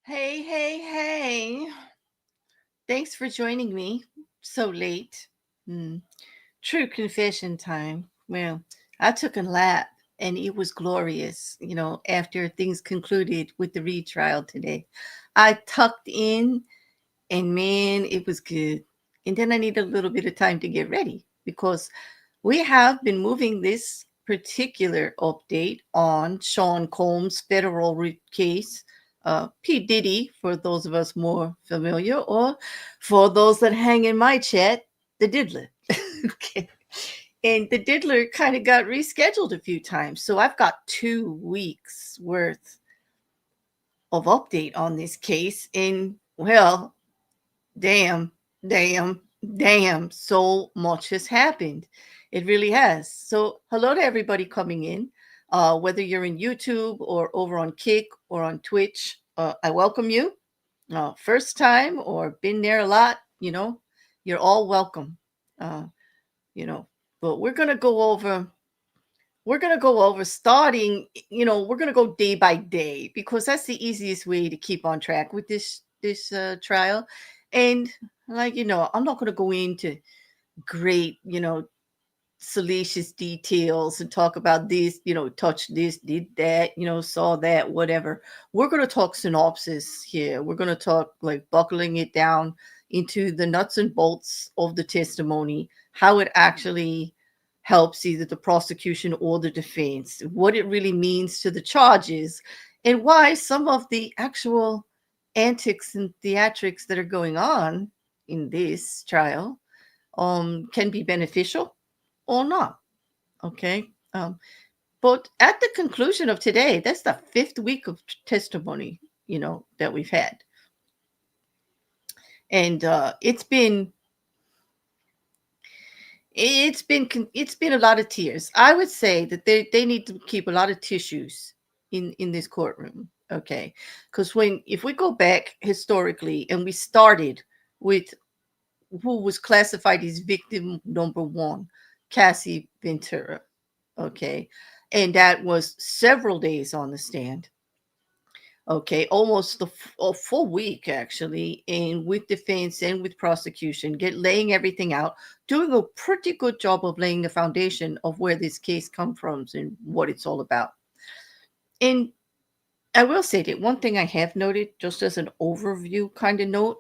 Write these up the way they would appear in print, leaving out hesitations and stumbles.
Hey, hey, hey. Thanks for joining me so late. Hmm. True confession time. Well, I took a lap and it was glorious, after things concluded with the retrial today. I tucked in and man, it was good. And then I needed a little bit of time to get ready because we have been moving this particular update on Sean Combs' federal case, P. Diddy, for those of us more familiar, or for those that hang in my chat, the Diddler. Okay. And the Diddler kind of got rescheduled a few times. So I've got 2 weeks worth of update on this case. And well, damn, damn, damn, so much has happened. It really has. So, hello to everybody coming in, whether you're in YouTube or over on Kick or on Twitch. I welcome you. First time or been there a lot, you're all welcome. Uh, you know, but we're gonna go over starting. We're gonna go day by day because that's the easiest way to keep on track with this trial. And I'm not gonna go into great, salacious details and talk about this, touch this, did that, saw that, whatever. We're gonna talk synopsis here. We're gonna talk like buckling it down into the nuts and bolts of the testimony, how it actually helps either the prosecution or the defense, what it really means to the charges, and why some of the actual antics and theatrics that are going on in this trial can be beneficial or not. Okay. But at the conclusion of today, that's the fifth week of testimony, that we've had. And it's been a lot of tears. I would say that they need to keep a lot of tissues in this courtroom. Okay. Because if we go back historically and we started with who was classified as victim number one, Cassie Ventura. Okay. And that was several days on the stand. Okay. Almost a full week, actually. And with defense and with prosecution, laying everything out, doing a pretty good job of laying the foundation of where this case comes from and what it's all about. And I will say that one thing I have noted, just as an overview kind of note,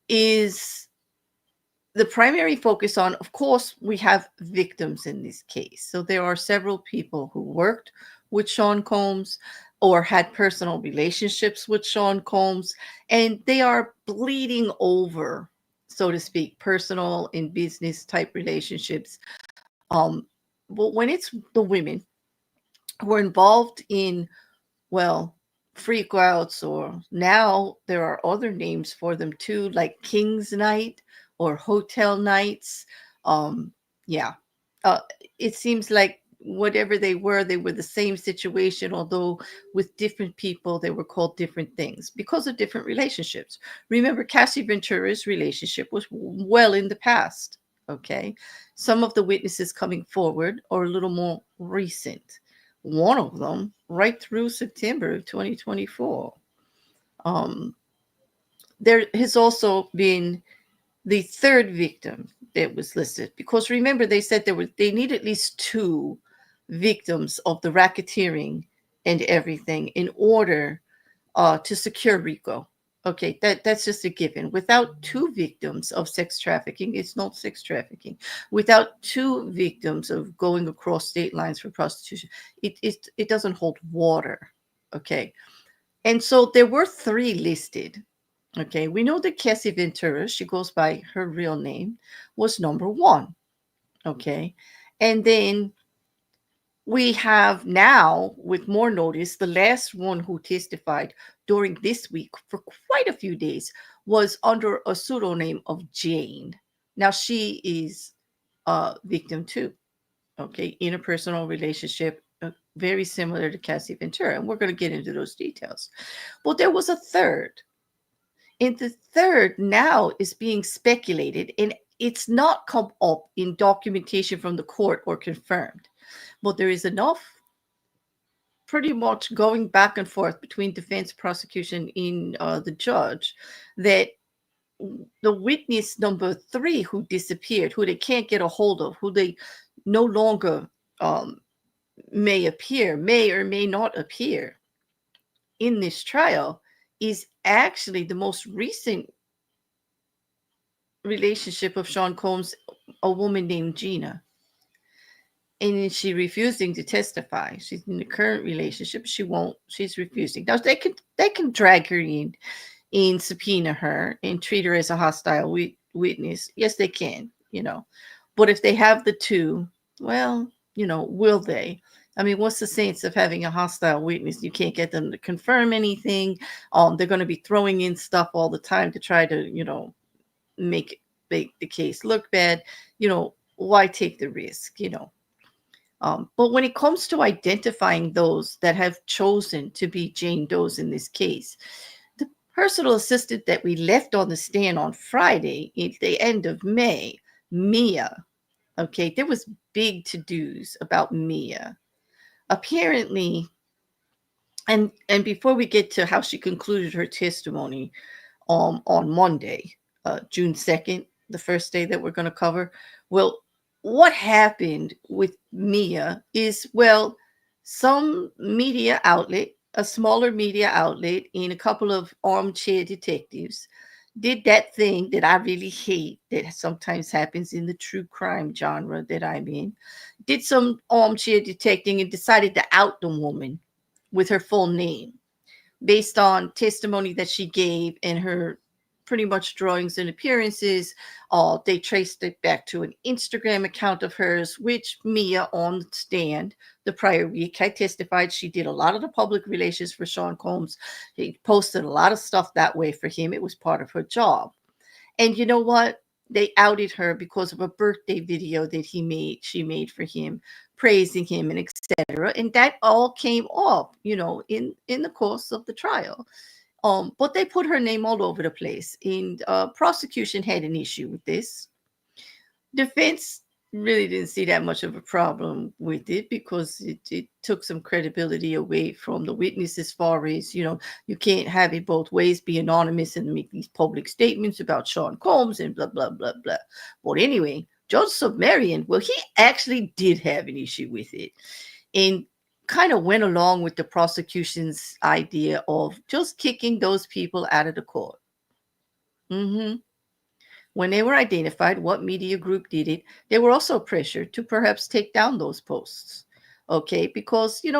is the primary focus on, of course, we have victims in this case. So there are several people who worked with Sean Combs or had personal relationships with Sean Combs, and they are bleeding over, so to speak, personal and business type relationships. But when it's the women who are involved in, well, freakouts, or now there are other names for them too, like King's Night or Hotel Nights. Yeah, uh, it seems like whatever they were the same situation, although with different people, they were called different things because of different relationships. Remember, Cassie Ventura's relationship was well in the past. Okay, some of the witnesses coming forward are a little more recent, one of them right through September of 2024. Um, there has also been the third victim that was listed, because remember they said they need at least two victims of the racketeering and everything in order to secure RICO. Okay, that's just a given. Without two victims of sex trafficking, it's not sex trafficking. Without two victims of going across state lines for prostitution, it doesn't hold water. Okay, and so there were three listed. Okay, we know that Cassie Ventura, she goes by her real name, was number one. Okay, and then we have now, with more notice, the last one who testified during this week for quite a few days was under a pseudonym of Jane. Now, she is a victim too, okay, interpersonal relationship, very similar to Cassie Ventura. And we're going to get into those details. But there was a third. And the third now is being speculated, and it's not come up in documentation from the court or confirmed. But there is enough pretty much going back and forth between defense, prosecution, in the judge, that the witness number 3 who disappeared, who they can't get a hold of, who they no longer may or may not appear in this trial, is actually the most recent relationship of Sean Combs, a woman named Gina. And she's refusing to testify. She's in the current relationship. She won't. She's refusing. Now they can drag her in, subpoena her, and treat her as a hostile witness. Yes, they can. But if they have the two, well, will they? I mean, what's the sense of having a hostile witness? You can't get them to confirm anything. They're going to be throwing in stuff all the time to try to, make the case look bad. Why take the risk? But when it comes to identifying those that have chosen to be Jane Does in this case, the personal assistant that we left on the stand on Friday at the end of May, Mia, okay, there was big to-dos about Mia. Apparently, and before we get to how she concluded her testimony on Monday, June 2nd, the first day that we're going to cover, well, what happened with Mia is, well, some media outlet, a smaller media outlet, and a couple of armchair detectives did that thing that I really hate that sometimes happens in the true crime genre that I'm in. Did some armchair detecting and decided to out the woman with her full name based on testimony that she gave and her pretty much drawings and appearances. They traced it back to an Instagram account of hers, which Mia on the stand the prior week had testified she did a lot of the public relations for Sean Combs. He posted a lot of stuff that way for him. It was part of her job. And you know what? They outed her because of a birthday video that she made for him, praising him and etc. And that all came off, in the course of the trial. But they put her name all over the place, and prosecution had an issue with this. Defense really didn't see that much of a problem with it because it took some credibility away from the witness, as far as, you can't have it both ways, be anonymous and make these public statements about Sean Combs and blah, blah, blah, blah. But anyway, Judge Subramanian, well, he actually did have an issue with it. And kind of went along with the prosecution's idea of just kicking those people out of the court. When they were identified, what media group did it, they were also pressured to perhaps take down those posts. Okay, because, you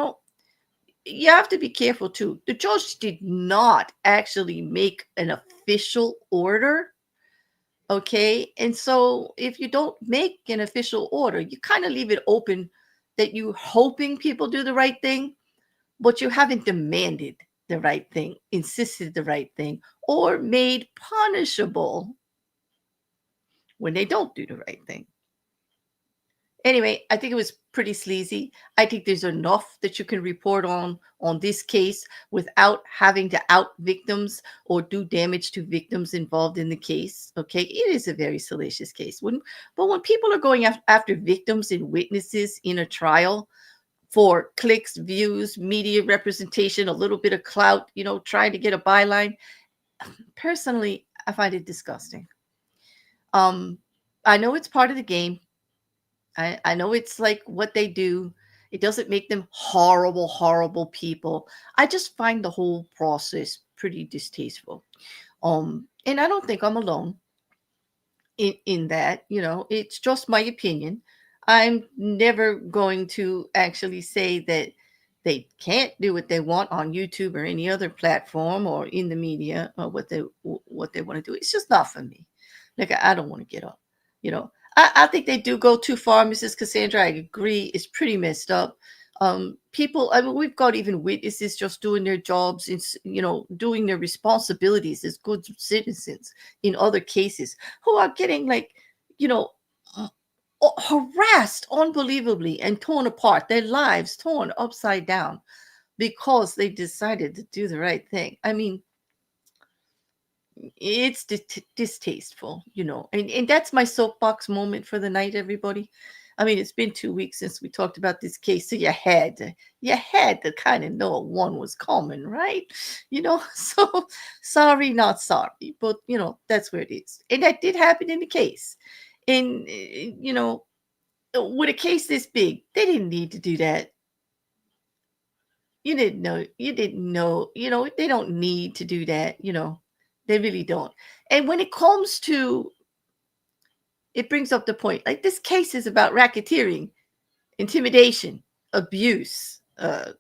have to be careful too. The judge did not actually make an official order. Okay, and so if you don't make an official order, you kind of leave it open that you're hoping people do the right thing, but you haven't demanded the right thing, insisted the right thing, or made punishable when they don't do the right thing. Anyway, I think it was pretty sleazy. I think there's enough that you can report on this case without having to out victims or do damage to victims involved in the case. Okay, it is a very salacious case. But when people are going after victims and witnesses in a trial for clicks, views, media representation, a little bit of clout, trying to get a byline, personally, I find it disgusting. I know it's part of the game. I know it's like what they do. It doesn't make them horrible, horrible people. I just find the whole process pretty distasteful. And I don't think I'm alone in that. It's just my opinion. I'm never going to actually say that they can't do what they want on YouTube or any other platform or in the media or what they want to do. It's just not for me. Like, I don't want to get up. I think they do go too far, Mrs. Cassandra. I agree. It's pretty messed up. People, I mean, we've got even witnesses just doing their jobs and, doing their responsibilities as good citizens in other cases who are getting harassed unbelievably and torn apart, their lives torn upside down because they decided to do the right thing. I mean, it's distasteful, and that's my soapbox moment for the night, everybody. I mean, it's been 2 weeks since we talked about this case, so you had to kind of know one was coming, right? So sorry, not sorry, but that's where it is, and that did happen in the case. And with a case this big, they didn't need to do that. You didn't know, they don't need to do that. They really don't. And when it comes to, it brings up the point, like, this case is about racketeering, intimidation, abuse,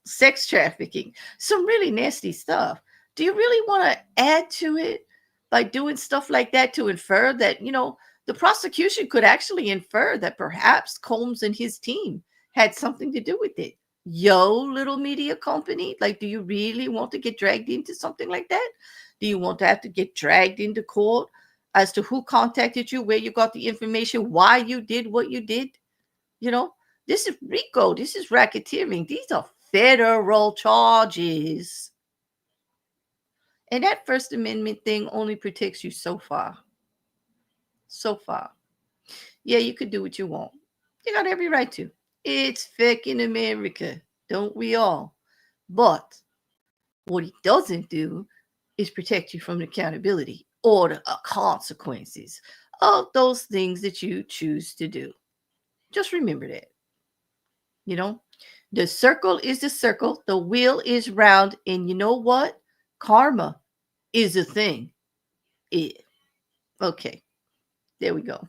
sex trafficking, some really nasty stuff. Do you really want to add to it by doing stuff like that to infer that, the prosecution could actually infer that perhaps Combs and his team had something to do with it? Little media company, like, do you really want to get dragged into something like that? Do you want to have to get dragged into court as to who contacted you, where you got the information, why you did what you did? This is RICO. This is racketeering. These are federal charges. And that First Amendment thing only protects you so far. So far. Yeah, you could do what you want. You got every right to. It's fucking America. Don't we all? But what he doesn't do is protect you from accountability or the consequences of those things that you choose to do. Just remember that. The circle is the circle, the wheel is round, and you know what? Karma is a thing. Okay, there we go.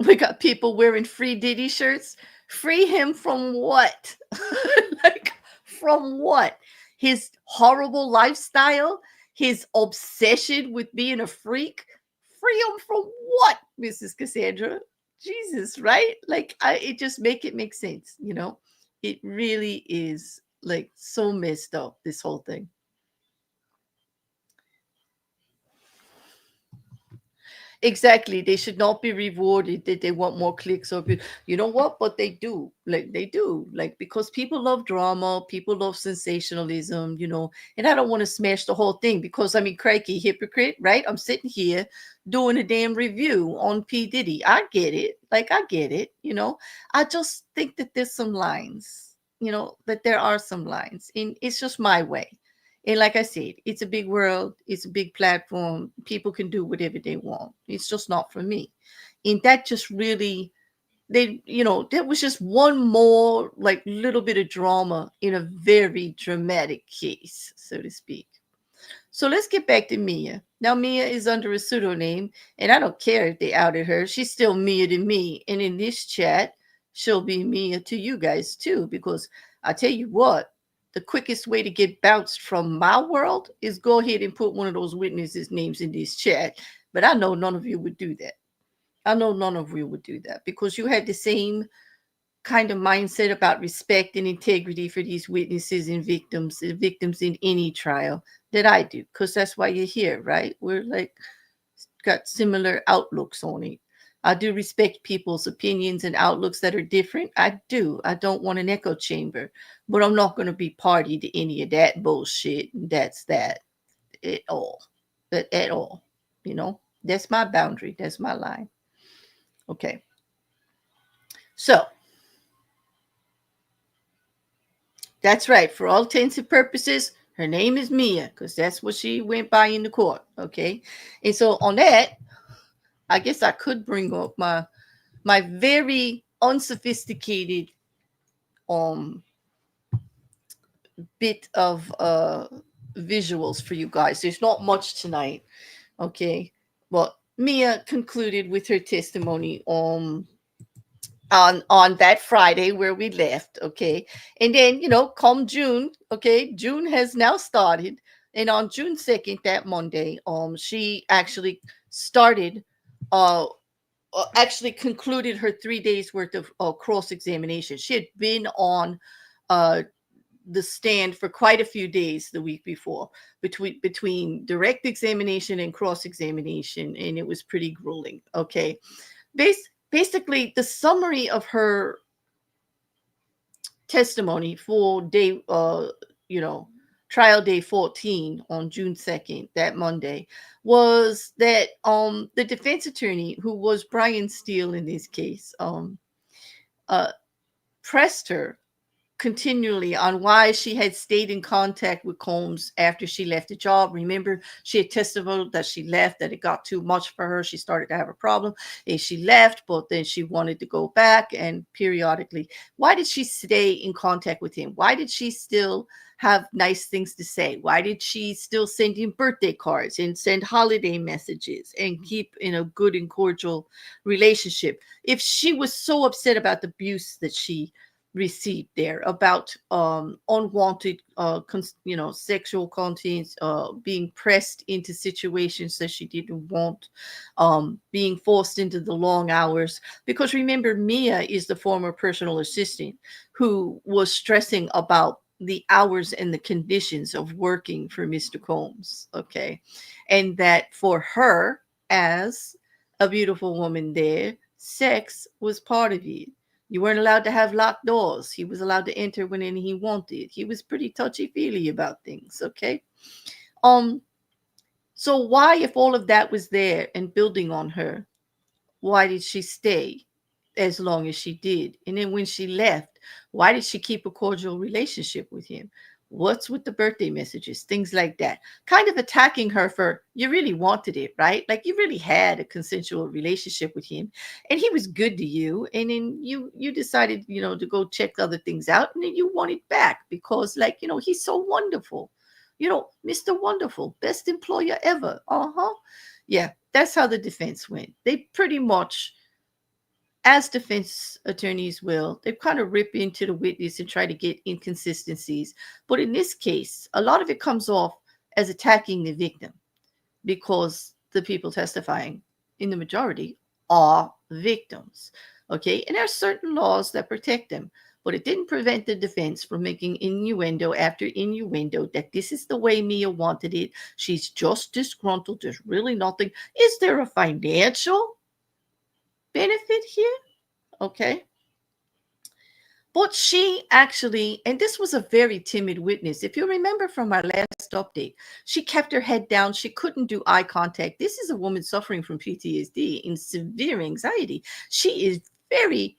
We got people wearing Free Diddy shirts. Free him from what? Like, from what? His horrible lifestyle? His obsession with being a freak? Free him from what, Mrs. Cassandra? Jesus, right? Like, it just make sense, It really is, like, so messed up, this whole thing. Exactly. They should not be rewarded that they want more clicks or you know what? But they do. Like, because people love drama, people love sensationalism, and I don't want to smash the whole thing because, I mean, crikey, hypocrite, right? I'm sitting here doing a damn review on P. Diddy. I get it. Like, I get it, I just think that there's some lines, that there are some lines, and it's just my way. And like I said, it's a big world. It's a big platform. People can do whatever they want. It's just not for me. And that just really, that was just one more, like, little bit of drama in a very dramatic case, so to speak. So let's get back to Mia. Now, Mia is under a pseudonym, and I don't care if they outed her. She's still Mia to me. And in this chat, she'll be Mia to you guys too, because I tell you what, the quickest way to get bounced from my world is go ahead and put one of those witnesses' names in this chat. But I know none of you would do that. I know none of you would do that because you had the same kind of mindset about respect and integrity for these witnesses and victims in any trial that I do, because that's why you're here, right? We're like got similar outlooks on it. I do respect people's opinions and outlooks that are different. I do. I don't want an echo chamber, but I'm not going to be party to any of that bullshit. That's that at all. But at all. That's my boundary. That's my line. Okay. So that's right. For all intents and purposes, her name is Mia because that's what she went by in the court. Okay. And so on that, I guess I could bring up my very unsophisticated bit of visuals for you guys. There's not much tonight. Okay. Well, Mia concluded with her testimony on that Friday where we left. Okay. And then, come June, okay, June has now started. And on June 2nd, that Monday, she actually started actually concluded her 3 days worth of cross-examination. She had been on the stand for quite a few days the week before, between direct examination and cross-examination, and it was pretty grueling. Okay. Basically, the summary of her testimony for day trial day 14 on June 2nd, that Monday, was that the defense attorney, who was Brian Steele in this case, pressed her continually on why she had stayed in contact with Combs after she left the job. Remember, she had testified that she left, that it got too much for her. She started to have a problem, and she left, but then she wanted to go back, and periodically. Why did she stay in contact with him? Why did she still have nice things to say? Why did she still send him birthday cards and send holiday messages and keep in a good and cordial relationship? If she was so upset about the abuse that she received there, about unwanted sexual content, being pressed into situations that she didn't want, being forced into the long hours, because remember, Mia is the former personal assistant who was stressing about the hours and the conditions of working for Mr. Combs, okay? And that for her, as a beautiful woman there, sex was part of it. You weren't allowed to have locked doors. He was allowed to enter whenever he wanted. He was pretty touchy-feely about things, okay? So why, if all of that was there and building on her, why did she stay as long as she did? And then when she left, why did she keep a cordial relationship with him? What's with the birthday messages? Things like that. Kind of attacking her for, you really wanted it, right? Like you really had a consensual relationship with him and he was good to you. And then you decided, to go check other things out, and then you want it back because he's so wonderful. Mr. Wonderful, best employer ever. Yeah, that's how the defense went. They pretty much, as defense attorneys will, they kind of rip into the witness and try to get inconsistencies. But in this case, a lot of it comes off as attacking the victim because the people testifying in the majority are victims. Okay. And there are certain laws that protect them, but it didn't prevent the defense from making innuendo after innuendo that this is the way Mia wanted it. She's just disgruntled. There's really nothing. Is there a financial benefit here? Okay. But she actually, and this was a very timid witness. If you remember from our last update, she kept her head down. She couldn't do eye contact. This is a woman suffering from PTSD and severe anxiety. She is very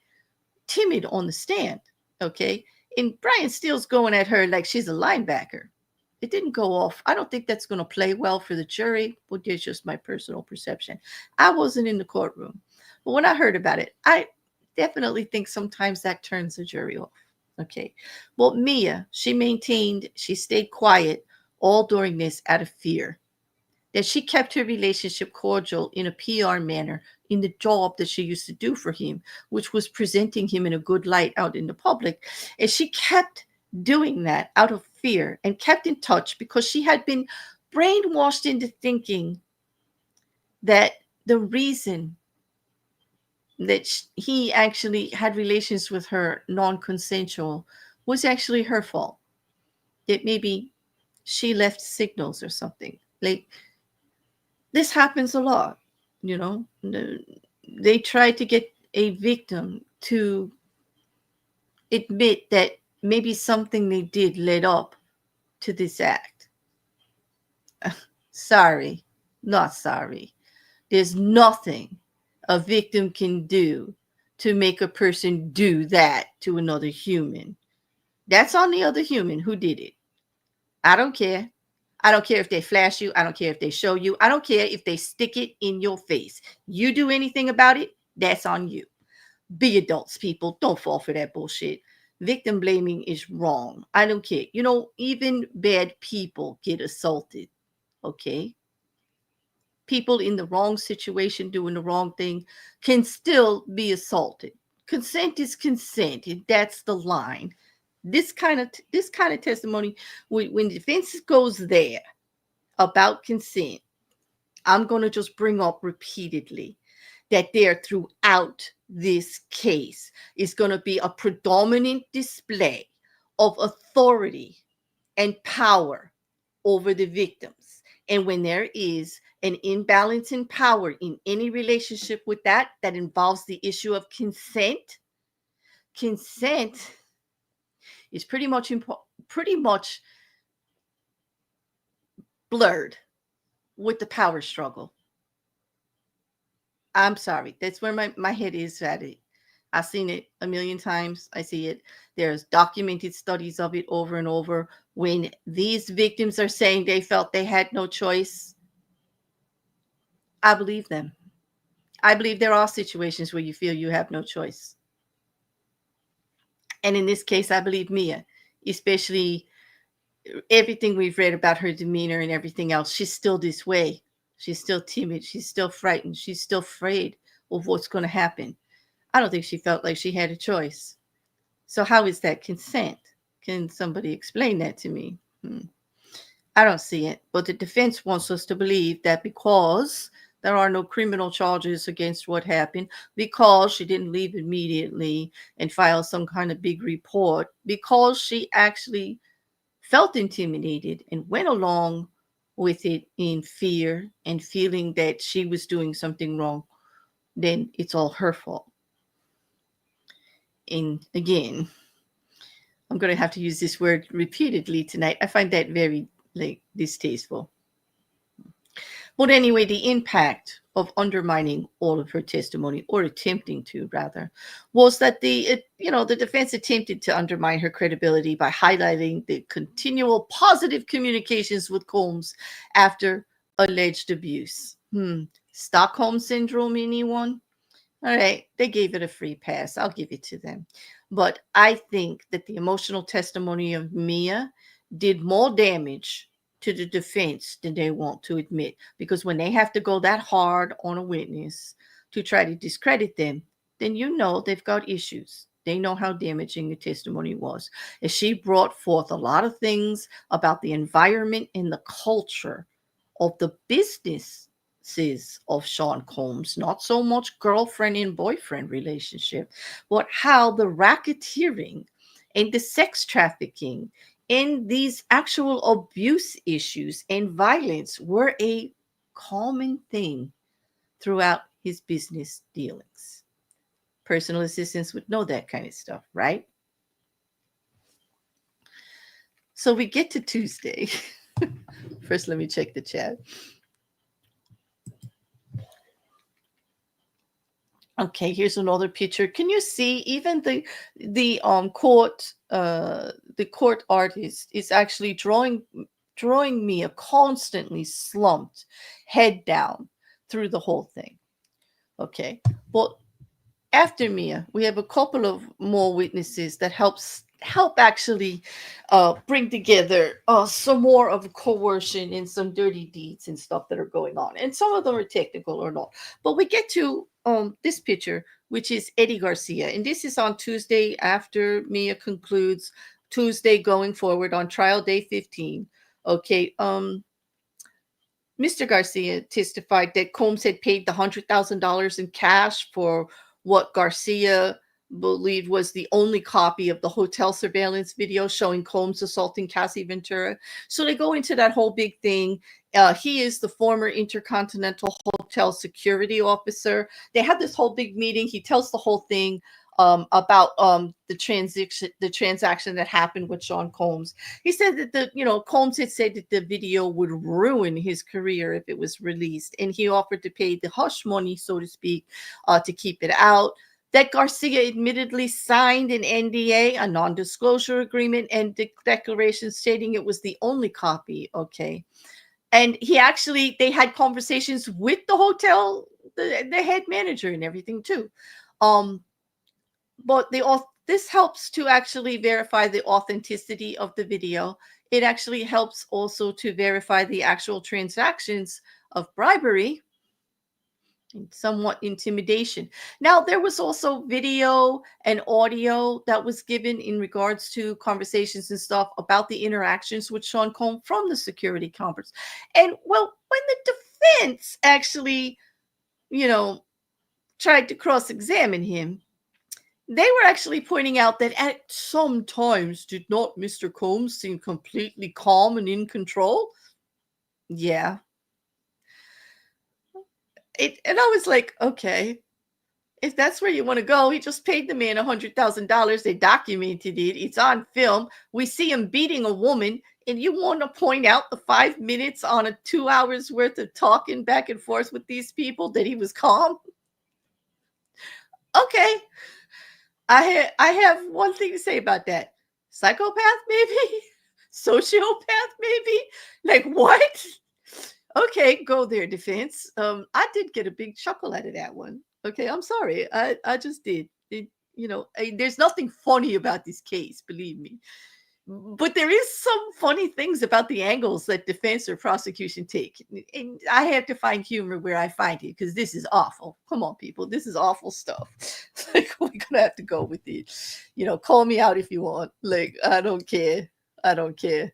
timid on the stand. Okay. And Brian Steele's going at her like she's a linebacker. It didn't go off. I don't think that's going to play well for the jury, but it's just my personal perception. I wasn't in the courtroom. But when I heard about it, I definitely think sometimes that turns the jury off. Okay. Well, Mia, she stayed quiet all during this out of fear. That she kept her relationship cordial in a PR manner in the job that she used to do for him, which was presenting him in a good light out in the public. And she kept doing that out of fear and kept in touch because she had been brainwashed into thinking that the reason that he actually had relations with her non-consensual was actually her fault. That maybe she left signals or something. Like, this happens a lot, They try to get a victim to admit that maybe something they did led up to this act. Sorry, not sorry. There's nothing a victim can do to make a person do that to another human. That's on the other human who did it. I don't care. I don't care if they flash you. I don't care if they show you. I don't care if they stick it in your face. You do anything about it, that's on you. Be adults, people. Don't fall for that bullshit. Victim blaming is wrong. I don't care. Even bad people get assaulted. Okay? People in the wrong situation doing the wrong thing can still be assaulted. Consent is consent, and that's the line. This kind of testimony, when defense goes there about consent, I'm going to just bring up repeatedly that there throughout this case is going to be a predominant display of authority and power over the victims. And when there is an imbalance in power in any relationship with that involves the issue of consent is pretty much blurred with the power struggle. I'm sorry. That's where my head is at it. I've seen it a million times. I see it. There's documented studies of it over and over. When these victims are saying they felt they had no choice, I believe them. I believe there are situations where you feel you have no choice. And in this case, I believe Mia, especially everything we've read about her demeanor and everything else. She's still this way. She's still timid. She's still frightened. She's still afraid of what's going to happen. I don't think she felt like she had a choice. So how is that consent? Can somebody explain that to me? I don't see it. But the defense wants us to believe that because there are no criminal charges against what happened, because she didn't leave immediately and file some kind of big report, because she actually felt intimidated and went along with it in fear and feeling that she was doing something wrong, then it's all her fault. And again, I'm going to have to use this word repeatedly tonight. I find that very distasteful. But anyway, the impact of undermining all of her testimony, or attempting to rather, was that the defense attempted to undermine her credibility by highlighting the continual positive communications with Combs after alleged abuse. Stockholm syndrome, anyone? All right, they gave it a free pass. I'll give it to them. But I think that the emotional testimony of Mia did more damage to the defense than they want to admit. Because when they have to go that hard on a witness to try to discredit them, then they've got issues. They know how damaging the testimony was. And she brought forth a lot of things about the environment and the culture of the business of Sean Combs, not so much girlfriend and boyfriend relationship, but how the racketeering and the sex trafficking and these actual abuse issues and violence were a common thing throughout his business dealings. Personal assistants would know that kind of stuff, right? So we get to Tuesday. First, let me check the chat. Okay, here's another picture. Can you see even the court artist is actually drawing me a constantly slumped, head down through the whole thing. Okay, well, after Mia, we have a couple of more witnesses that help actually bring together some more of coercion and some dirty deeds and stuff that are going on. And some of them are technical or not. But we get to this picture, which is Eddie Garcia. And this is on Tuesday after Mia concludes, Tuesday going forward on trial day 15. Okay. Mr. Garcia testified that Combs had paid the $100,000 in cash for what Garcia believed was the only copy of the hotel surveillance video showing Combs assaulting Cassie Ventura. So they go into that whole big thing. He is the former Intercontinental Hotel security officer. They have this whole big meeting. He tells the whole thing about the transaction that happened with Sean Combs. He said that Combs had said that the video would ruin his career if it was released, and he offered to pay the hush money, so to speak, to keep it out. That Garcia admittedly signed an NDA, a non-disclosure agreement, and declaration stating it was the only copy. Okay. And they had conversations with the hotel, the head manager and everything too. But this helps to actually verify the authenticity of the video. It actually helps also to verify the actual transactions of bribery and somewhat intimidation. Now, there was also video and audio that was given in regards to conversations and stuff about the interactions with Sean Combs from the security conference. And well, when the defense actually, tried to cross-examine him, they were actually pointing out that at some times did not Mr. Combs seem completely calm and in control? Yeah. And I was like, okay. if that's where you want to go, he just paid the man $100,000. They documented it. It's on film. We see him beating a woman, and you want to point out the 5 minutes on a 2 hours worth of talking back and forth with these people that he was calm? Okay. I have one thing to say about that. Psychopath, maybe? Sociopath, maybe? Like, what? Okay, go there, defense. I did get a big chuckle out of that one. Okay, I'm sorry. I just did. There's nothing funny about this case, believe me. But there is some funny things about the angles that defense or prosecution take. And I have to find humor where I find it, because this is awful. Come on, people. This is awful stuff. Like, we're going to have to go with it. Call me out if you want. Like, I don't care. I don't care.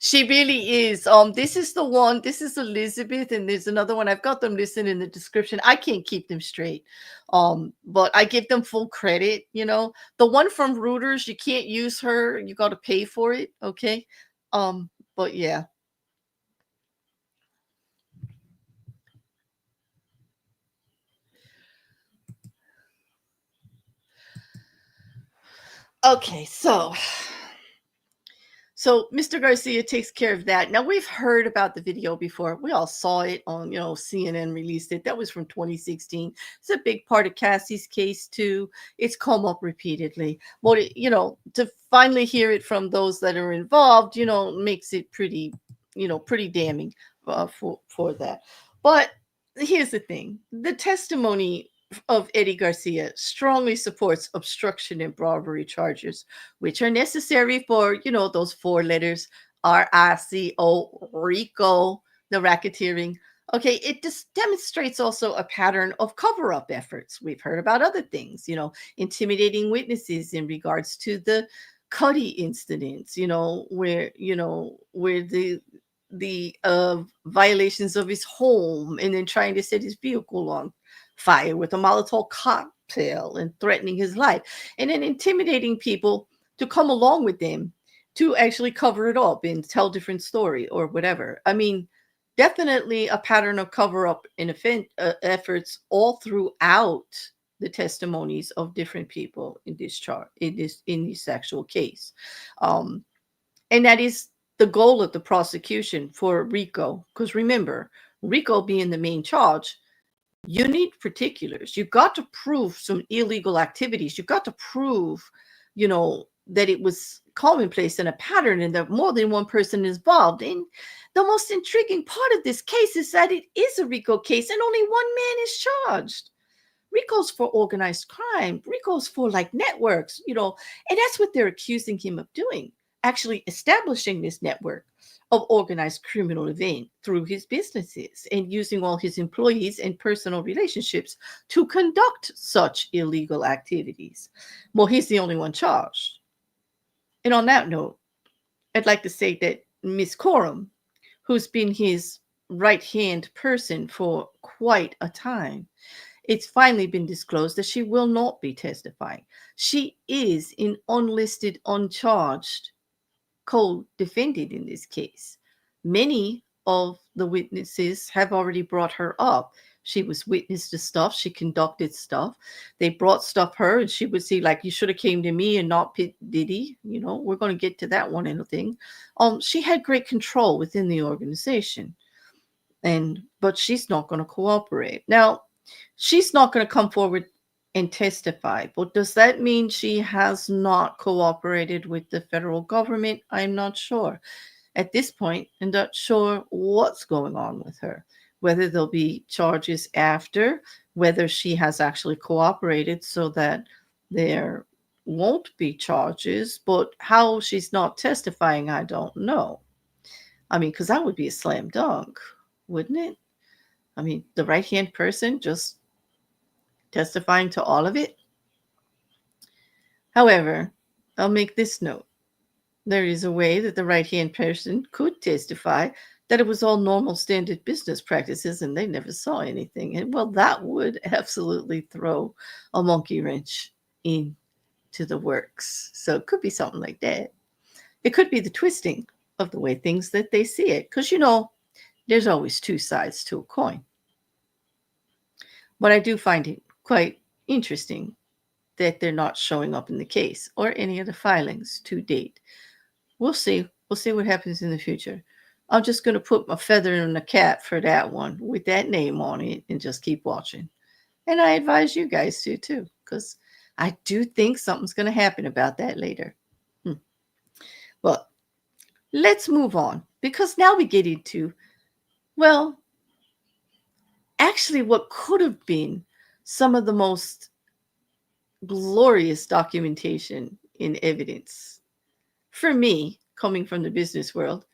She really is. This is the one. This is Elizabeth, and there's another one. I've got them listed in the description. I can't keep them straight, but I give them full credit. The one from REUTERS, you can't use her. You got to pay for it. Okay, but yeah. Okay, so Mr. Garcia takes care of that. Now, we've heard about the video before. We all saw it on, CNN released it. That was from 2016. It's a big part of Cassie's case, too. It's come up repeatedly. But, to finally hear it from those that are involved, makes it pretty damning for that. But here's the thing. The testimony of Eddie Garcia strongly supports obstruction and robbery charges, which are necessary for, those 4 letters, RICO, RICO, the racketeering. Okay, it just demonstrates also a pattern of cover-up efforts. We've heard about other things, intimidating witnesses in regards to the Cuddy incidents, where the violations of his home, and then trying to set his vehicle on fire with a Molotov cocktail and threatening his life, and then intimidating people to come along with them to actually cover it up and tell different story or whatever. I mean, definitely a pattern of cover-up and efforts all throughout the testimonies of different people in this actual case, and that is the goal of the prosecution for RICO. Because remember, RICO being the main charge, you need particulars. You got to prove some illegal activities. You got to prove, that it was commonplace and a pattern, and that more than one person is involved. And the most intriguing part of this case is that it is a RICO case, and only one man is charged. RICO's for organized crime. RICO's for networks, and that's what they're accusing him of doing. Actually establishing this network of organized criminal event through his businesses and using all his employees and personal relationships to conduct such illegal activities. Well, he's the only one charged. And on that note, I'd like to say that Miss Courtroom, who's been his right-hand person for quite a time, it's finally been disclosed that she will not be testifying. She is an unlisted, uncharged co-defendant in this case. Many of the witnesses have already brought her up. She was witness to stuff. She conducted stuff. They brought stuff her, and she would say, you should have came to me and not Pit Diddy. We're going to get to that one and a thing. She had great control within the organization, but she's not going to cooperate. Now, she's not going to come forward and testify, but does that mean she has not cooperated with the federal government? I'm not sure. At this point, I'm not sure what's going on with her, whether there'll be charges after, whether she has actually cooperated so that there won't be charges, but how she's not testifying, I don't know. I mean, because that would be a slam dunk, wouldn't it? I mean, the right-hand person just testifying to all of it. However, I'll make this note. There is a way that the right-hand person could testify that it was all normal standard business practices and they never saw anything. And well, that would absolutely throw a monkey wrench into the works. So it could be something like that. It could be the twisting of the way things that they see it. Because, there's always 2 sides to a coin. But I do find it quite interesting that they're not showing up in the case or any of the filings to date. We'll see. We'll see what happens in the future. I'm just going to put my feather in the cap for that one with that name on it and just keep watching. And I advise you guys to too, because I do think something's going to happen about that later. Well, let's move on because now we get into, well, actually what could have been some of the most glorious documentation in evidence. For me, coming from the business world,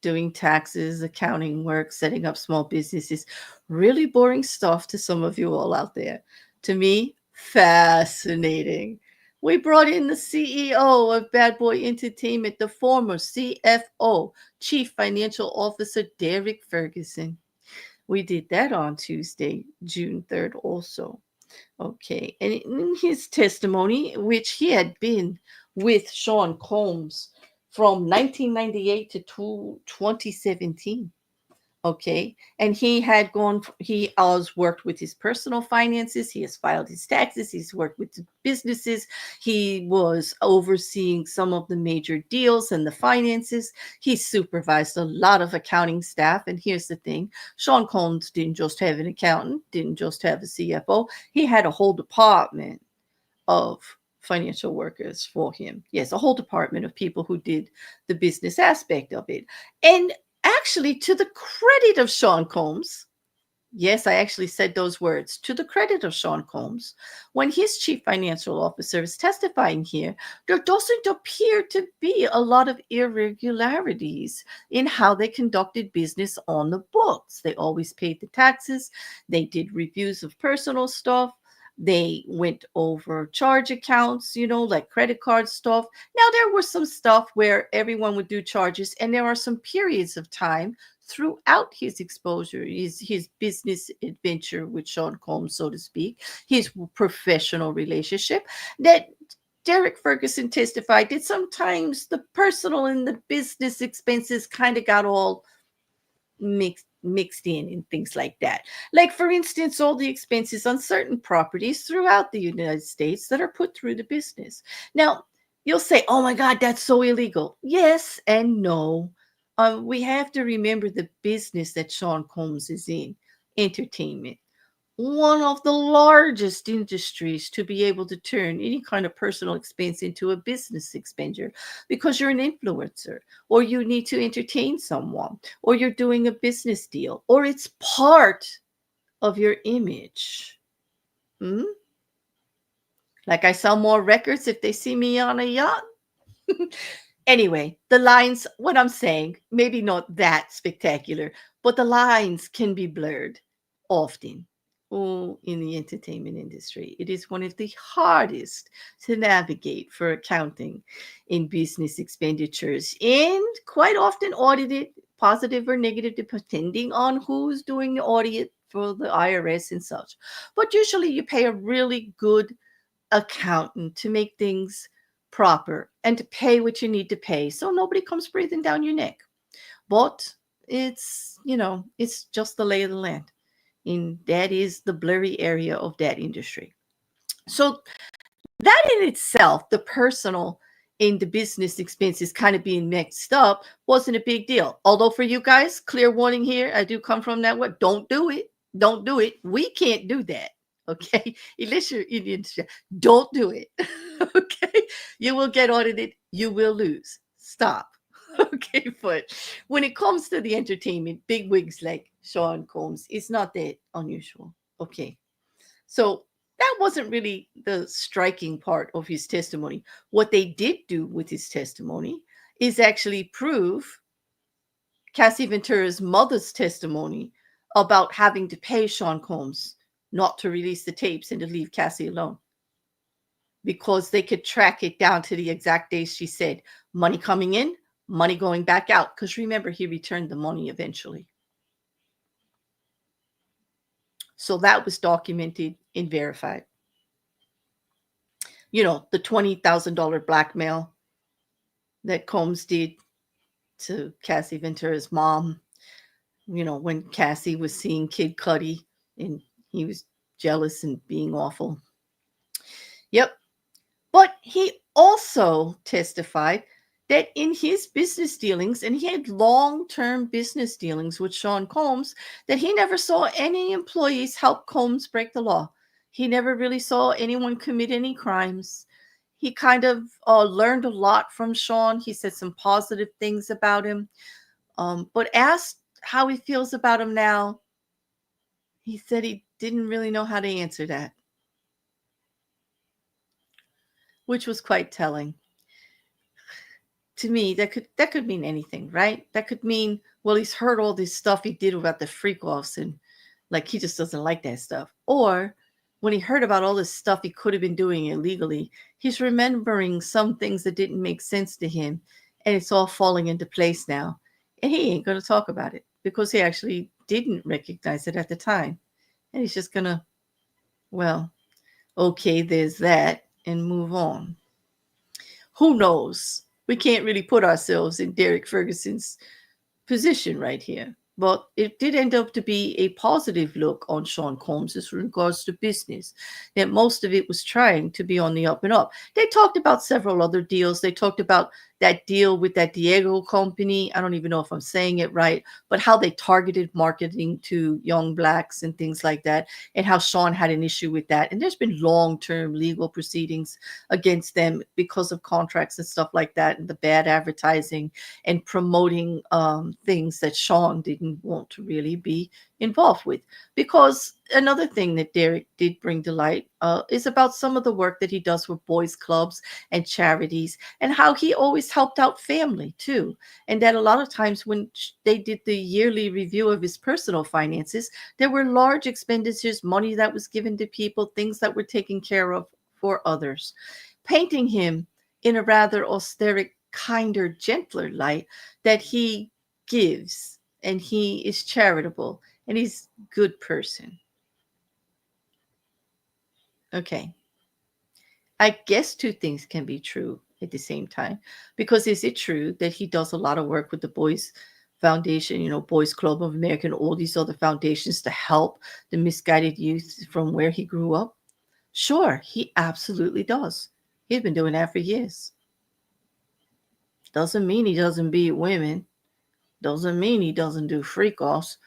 doing taxes, accounting work, setting up small businesses, really boring stuff to some of you all out there. To me, fascinating. We brought in the CEO of Bad Boy Entertainment, the former CFO, Chief Financial Officer Derek Ferguson. We did that on Tuesday, June 3rd also. Okay. And in his testimony, which he had been with Sean Combs from 1998 to 2017. Okay. And he has worked with his personal finances. He has filed his taxes. He's worked with businesses. He was overseeing some of the major deals and the finances. He supervised a lot of accounting staff. And here's the thing. Sean Combs didn't just have an accountant, didn't just have a CFO. He had a whole department of financial workers for him. Yes, a whole department of people who did the business aspect of it. And actually, to the credit of Sean Combs, yes, I actually said those words, to the credit of Sean Combs, when his chief financial officer is testifying here, there doesn't appear to be a lot of irregularities in how they conducted business on the books. They always paid the taxes. They did reviews of personal stuff. They went over charge accounts, like credit card stuff. Now, there was some stuff where everyone would do charges, and there are some periods of time throughout his exposure, his business adventure with Sean Combs, so to speak, his professional relationship, that Derek Ferguson testified that sometimes the personal and the business expenses kind of got all mixed in and things like that. Like, for instance, all the expenses on certain properties throughout the United States that are put through the business. Now, you'll say, oh my God, that's so illegal. Yes and no. We have to remember the business that Sean Combs is in, entertainment. One of the largest industries to be able to turn any kind of personal expense into a business expenditure because you're an influencer, or you need to entertain someone, or you're doing a business deal, or it's part of your image. Like I sell more records if they see me on a yacht. Anyway, the lines, what I'm saying, maybe not that spectacular, but the lines can be blurred often. In the entertainment industry. It is one of the hardest to navigate for accounting in business expenditures, and quite often audited, positive or negative, depending on who's doing the audit for the IRS and such. But usually you pay a really good accountant to make things proper and to pay what you need to pay so nobody comes breathing down your neck. But it's just the lay of the land. And that is the blurry area of that industry. So that in itself, the personal and the business expenses kind of being mixed up wasn't a big deal. Although for you guys, clear warning here, I do come from that word. Don't do it. Don't do it. We can't do that. Okay. Unless you're in the industry. Don't do it. Okay. You will get audited. You will lose. Stop. Okay, but when it comes to the entertainment, big wigs like Sean Combs, it's not that unusual. Okay, so that wasn't really the striking part of his testimony. What they did do with his testimony is actually prove Cassie Ventura's mother's testimony about having to pay Sean Combs not to release the tapes and to leave Cassie alone, because they could track it down to the exact days she said, money coming in, money going back out. Because remember, he returned the money eventually. So that was documented and verified. The $20,000 blackmail that Combs did to Cassie Ventura's mom, when Cassie was seeing Kid Cudi and he was jealous and being awful. Yep. But he also testified that in his business dealings, and he had long-term business dealings with Sean Combs, that he never saw any employees help Combs break the law. He never really saw anyone commit any crimes. He kind of learned a lot from Sean. He said some positive things about him. But asked how he feels about him now, he said he didn't really know how to answer that, which was quite telling. To me, that could mean anything, right? That could mean, well, he's heard all this stuff he did about the freak offs and like he just doesn't like that stuff. Or when he heard about all this stuff he could have been doing illegally, he's remembering some things that didn't make sense to him, and it's all falling into place now. And he ain't going to talk about it because he actually didn't recognize it at the time. And he's just going to, well, okay, there's that, and move on. Who knows? We can't really put ourselves in Derek Ferguson's position right here. But it did end up to be a positive look on Sean Combs as regards to business, that most of it was trying to be on the up and up. They talked about several other deals. They talked about that deal with that Diego company. I don't even know if I'm saying it right, but how they targeted marketing to young blacks and things like that, and how Sean had an issue with that. And there's been long-term legal proceedings against them because of contracts and stuff like that, and the bad advertising and promoting things that Sean didn't want to really be involved with. Because another thing that Derek did bring to light is about some of the work that he does with boys clubs and charities, and how he always helped out family too. And that a lot of times when they did the yearly review of his personal finances, there were large expenditures, money that was given to people, things that were taken care of for others, painting him in a rather austere, kinder, gentler light, that he gives and he is charitable and he's a good person. Okay. I guess two things can be true at the same time. Because is it true that he does a lot of work with the Boys Foundation, Boys Club of America, and all these other foundations to help the misguided youth from where he grew up? Sure, he absolutely does. He's been doing that for years. Doesn't mean he doesn't beat women. Doesn't mean he doesn't do freak offs.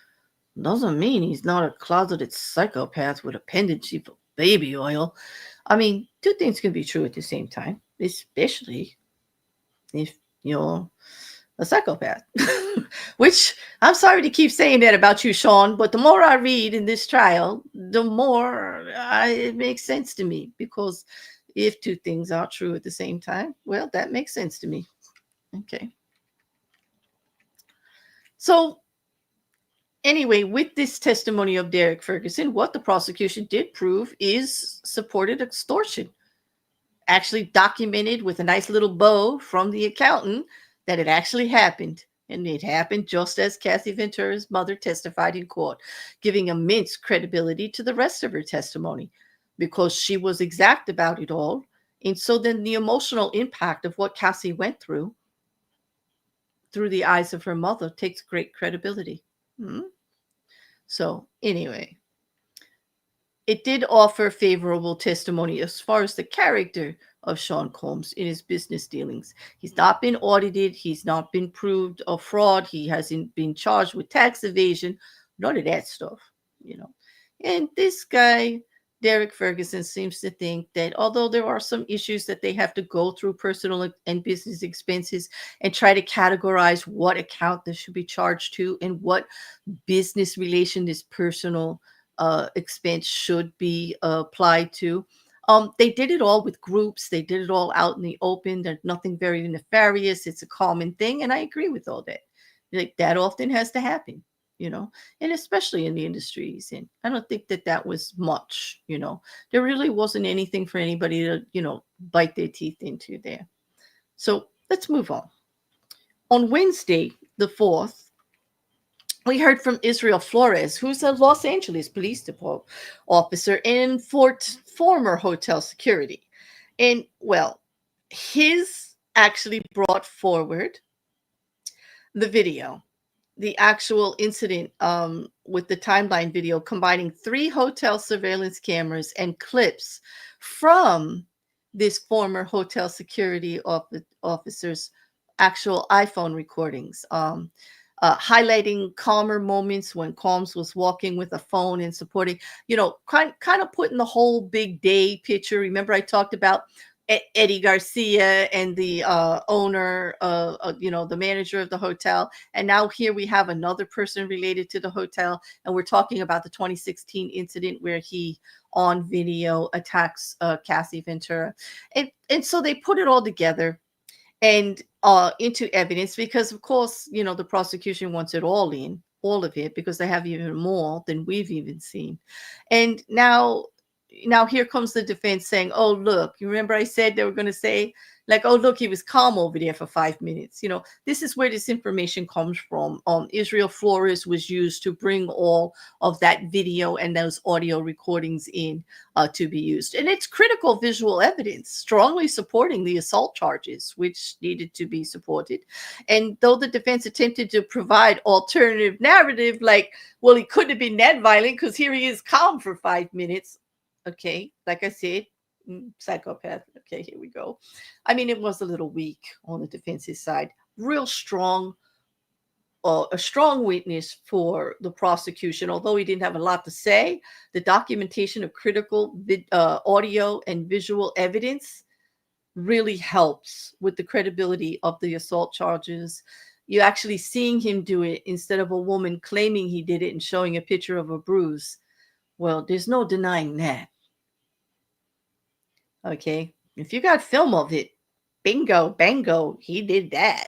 Doesn't mean he's not a closeted psychopath with a pendency for baby oil. I mean, two things can be true at the same time, especially if you're a psychopath. Which, I'm sorry to keep saying that about you, Sean, but the more I read in this trial, the more it makes sense to me. Because if two things are true at the same time, well, that makes sense to me. Okay. So, anyway, with this testimony of Derek Ferguson, what the prosecution did prove is supported extortion. Actually documented with a nice little bow from the accountant that it actually happened. And it happened just as Kathy Ventura's mother testified in court, giving immense credibility to the rest of her testimony because she was exact about it all. And so then the emotional impact of what Cassie went through the eyes of her mother takes great credibility. So anyway, it did offer favorable testimony as far as the character of Sean Combs in his business dealings. He's not been audited. He's not been proved of fraud. He hasn't been charged with tax evasion. None of that stuff, And this guy, Derek Ferguson, seems to think that although there are some issues that they have to go through personal and business expenses and try to categorize what account this should be charged to and what business relation this personal expense should be applied to. They did it all with groups. They did it all out in the open. There's nothing very nefarious. It's a common thing. And I agree with all that. Like that often has to happen, and especially in the industries. And I don't think that was much, there really wasn't anything for anybody to, bite their teeth into there. So let's move on. On Wednesday, the 4th, we heard from Israel Flores, who's a Los Angeles Police Department officer in former hotel security. And, well, his actually brought forward the video the actual incident with the timeline video, combining 3 hotel surveillance cameras and clips from this former hotel security officer's actual iPhone recordings, highlighting calmer moments when Combs was walking with a phone and supporting, kind of putting the whole big day picture. Remember, I talked about Eddie Garcia and the owner, the manager of the hotel. And now here we have another person related to the hotel. And we're talking about the 2016 incident where he on video attacks Cassie Ventura. And so they put it all together and into evidence because, of course, the prosecution wants it all of it, because they have even more than we've even seen. And now here comes the defense saying, oh, look, you remember I said they were going to say, like, oh, look, he was calm over there for 5 minutes. This is where this information comes from. Israel Flores was used to bring all of that video and those audio recordings in to be used. And it's critical visual evidence, strongly supporting the assault charges, which needed to be supported. And though the defense attempted to provide alternative narrative, like, well, he couldn't have been that violent because here he is calm for 5 minutes. Okay, like I said, psychopath. Okay, here we go. I mean, it was a little weak on the defense's side. Real strong, a strong witness for the prosecution. Although he didn't have a lot to say, the documentation of critical audio and visual evidence really helps with the credibility of the assault charges. You actually seeing him do it instead of a woman claiming he did it and showing a picture of a bruise. Well, there's no denying that. Okay, if you got film of it, bingo, bango, he did that.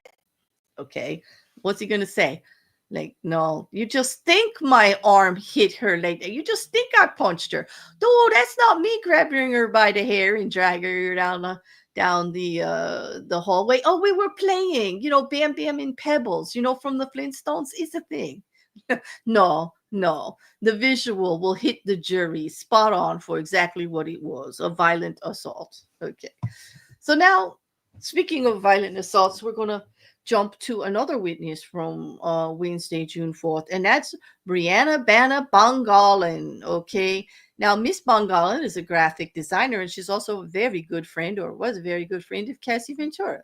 Okay, what's he gonna say? Like, no, you just think my arm hit her like that. You just think I punched her. No, that's not me grabbing her by the hair and dragging her down the hallway. Oh, we were playing, Bam Bam and Pebbles, from the Flintstones. Is a thing. No, the visual will hit the jury spot on for exactly what it was, a violent assault. Okay, so now, speaking of violent assaults, we're going to jump to another witness from Wednesday, June 4th, and that's Brianna Bana Bangalan. Okay, now Miss Bangalan is a graphic designer, and she's also a very good friend, or was a very good friend, of Cassie Ventura.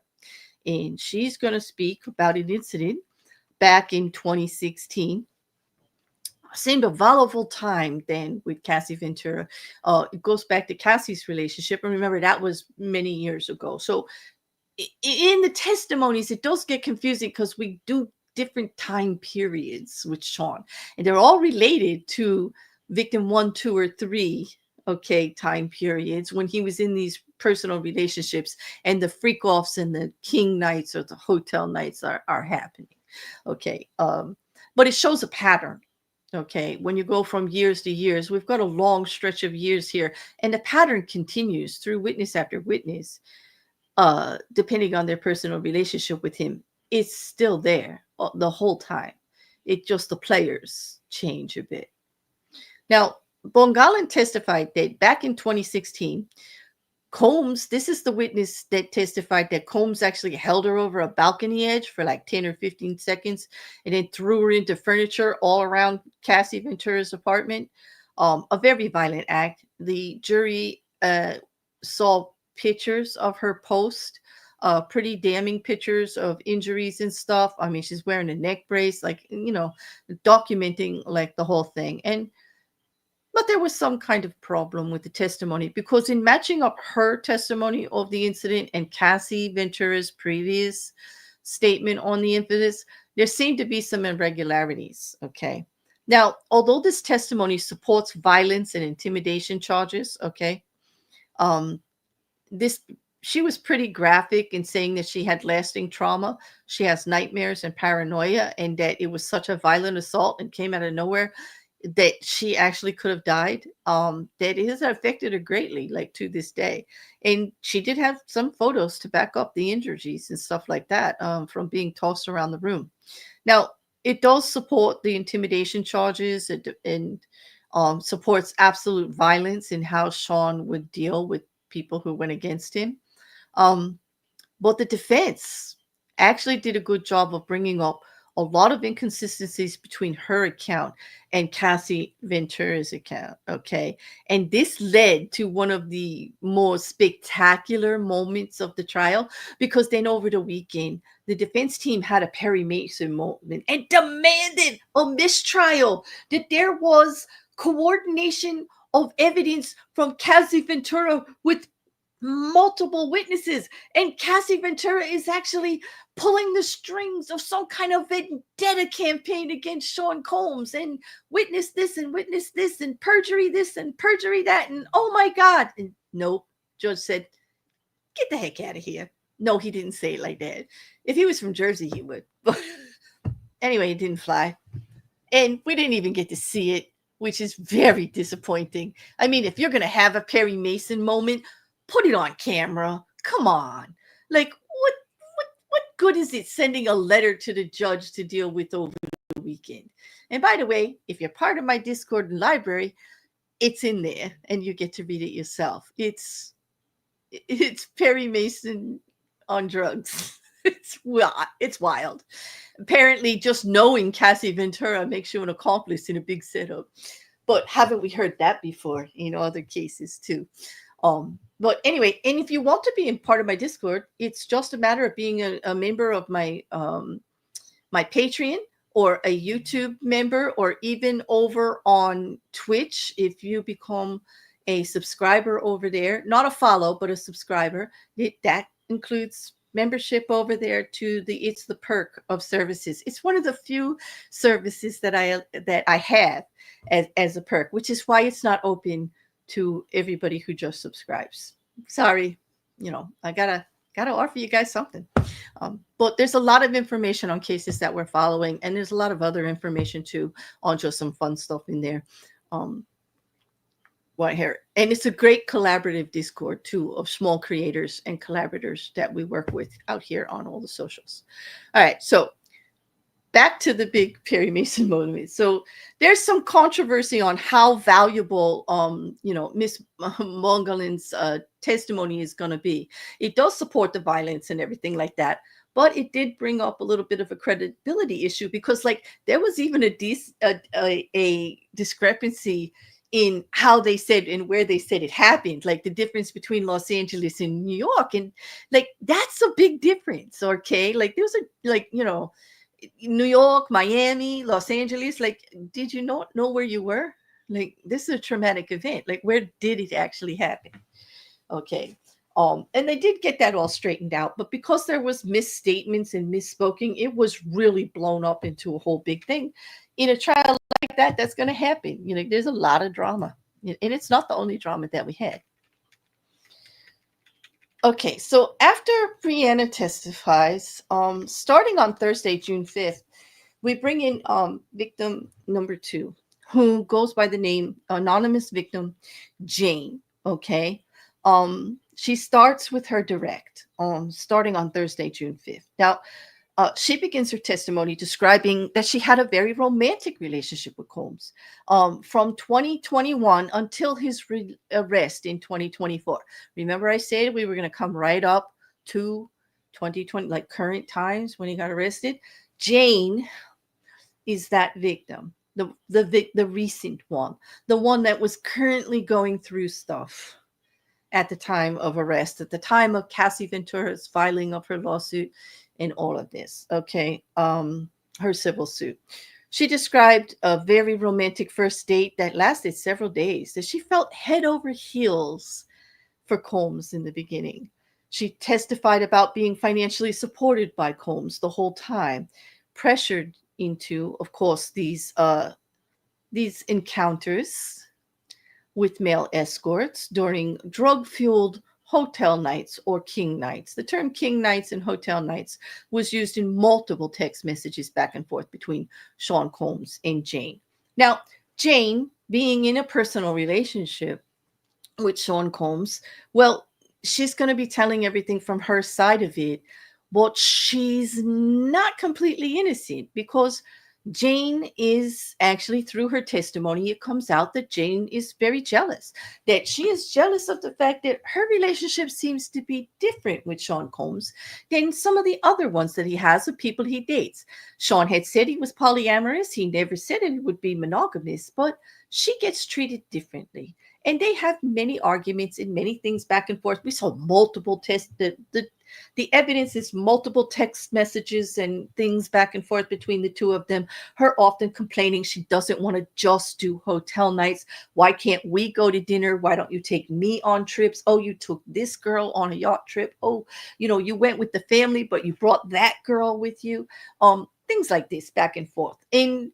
And she's going to speak about an incident back in 2016. Seemed a volatile time then with Cassie Ventura. It goes back to Cassie's relationship. And remember, that was many years ago. So in the testimonies, it does get confusing because we do different time periods with Sean. And they're all related to victim 1, 2, or 3, time periods when he was in these personal relationships and the freak offs and the king nights or the hotel nights are happening. Okay. But it shows a pattern. Okay, when you go from years to years, we've got a long stretch of years here, and the pattern continues through witness after witness, depending on their personal relationship with him. It's still there the whole time. It just, the players change a bit. Now, Bongalan testified that back in 2016, Combs, this is the witness that testified that Combs actually held her over a balcony edge for like 10 or 15 seconds and then threw her into furniture all around Cassie Ventura's apartment. A very violent act. The jury saw pictures of her post, pretty damning pictures of injuries and stuff. I mean, she's wearing a neck brace, like, documenting like the whole thing. But there was some kind of problem with the testimony, because in matching up her testimony of the incident and Cassie Ventura's previous statement on the incident, there seemed to be some irregularities. Okay. Now, although this testimony supports violence and intimidation charges, she was pretty graphic in saying that she had lasting trauma. She has nightmares and paranoia, and that it was such a violent assault and came out of nowhere that she actually could have died. That it has affected her greatly, like to this day. And she did have some photos to back up the injuries and stuff like that, from being tossed around the room. Now, it does support the intimidation charges and supports absolute violence in how Sean would deal with people who went against him. But the defense actually did a good job of bringing up a lot of inconsistencies between her account and Cassie Ventura's account. Okay. And this led to one of the more spectacular moments of the trial, because then over the weekend, the defense team had a Perry Mason moment and demanded a mistrial, that there was coordination of evidence from Cassie Ventura with multiple witnesses, and Cassie Ventura is actually pulling the strings of some kind of vendetta campaign against Sean Combs, and witness this and witness this and perjury this and perjury that, and oh my God. And no, judge said, get the heck out of here. No, he didn't say it like that. If he was from Jersey, he would. But anyway, it didn't fly. And we didn't even get to see it, which is very disappointing. I mean, if you're going to have a Perry Mason moment, put it on camera. Come on. Like, what good is it sending a letter to the judge to deal with over the weekend? And by the way, if you're part of my Discord and library, it's in there and you get to read it yourself. It's Perry Mason on drugs. It's wild. Apparently, just knowing Cassie Ventura makes you an accomplice in a big setup. But haven't we heard that before in other cases too? But anyway, and if you want to be in part of my Discord, it's just a matter of being a member of my my Patreon, or a YouTube member, or even over on Twitch. If you become a subscriber over there, not a follow, but a subscriber, that includes membership over there to it's the perk of services. It's one of the few services that I have as a perk, which is why it's not open to everybody who just subscribes. Sorry, I gotta offer you guys something. But there's a lot of information on cases that we're following, and there's a lot of other information too on just some fun stuff in there. Right here. And it's a great collaborative Discord too, of small creators and collaborators that we work with out here on all the socials. All right, so back to the big Perry Mason moment. So there's some controversy on how valuable, Miss Mongalin's testimony is going to be. It does support the violence and everything like that, but it did bring up a little bit of a credibility issue, because there was even a discrepancy in how they said and where they said it happened, like the difference between Los Angeles and New York. And that's a big difference. Okay. There's New York, Miami, Los Angeles. Did you not know where you were? This is a traumatic event. Where did it actually happen? Okay. And they did get that all straightened out, but because there was misstatements and misspoken, it was really blown up into a whole big thing. In a trial like that, that's going to happen. There's a lot of drama, and it's not the only drama that we had. Okay, so after Brianna testifies, starting on Thursday, June 5th, we bring in victim number 2, who goes by the name anonymous victim Jane. Okay, she starts with her direct, starting on Thursday, June 5th. Now, she begins her testimony describing that she had a very romantic relationship with Combs from 2021 until his arrest in 2024. Remember, I said we were going to come right up to 2020, current times when he got arrested. Jane is that victim, the recent one, the one that was currently going through stuff at the time of arrest, at the time of Cassie Ventura's filing of her lawsuit and all of this. Okay. Her civil suit. She described a very romantic first date that lasted several days, that she felt head over heels for Combs in the beginning. She testified about being financially supported by Combs the whole time, pressured into, of course, these encounters with male escorts during drug-fueled hotel nights or king nights. The term king nights and hotel nights was used in multiple text messages back and forth between Sean Combs and Jane. Now, Jane, being in a personal relationship with Sean Combs, well, she's going to be telling everything from her side of it, but she's not completely innocent, because Jane is actually, through her testimony, it comes out that Jane is very jealous, that she is jealous of the fact that her relationship seems to be different with Sean Combs than some of the other ones that he has with people he dates. Sean had said he was polyamorous. He never said it would be monogamous, but she gets treated differently. And they have many arguments and many things back and forth. We saw multiple tests. The evidence is multiple text messages and things back and forth between the two of them. Her often complaining she doesn't want to just do hotel nights. Why can't we go to dinner? Why don't you take me on trips? Oh, you took this girl on a yacht trip. Oh, you went with the family, but you brought that girl with you. Things like this back and forth. And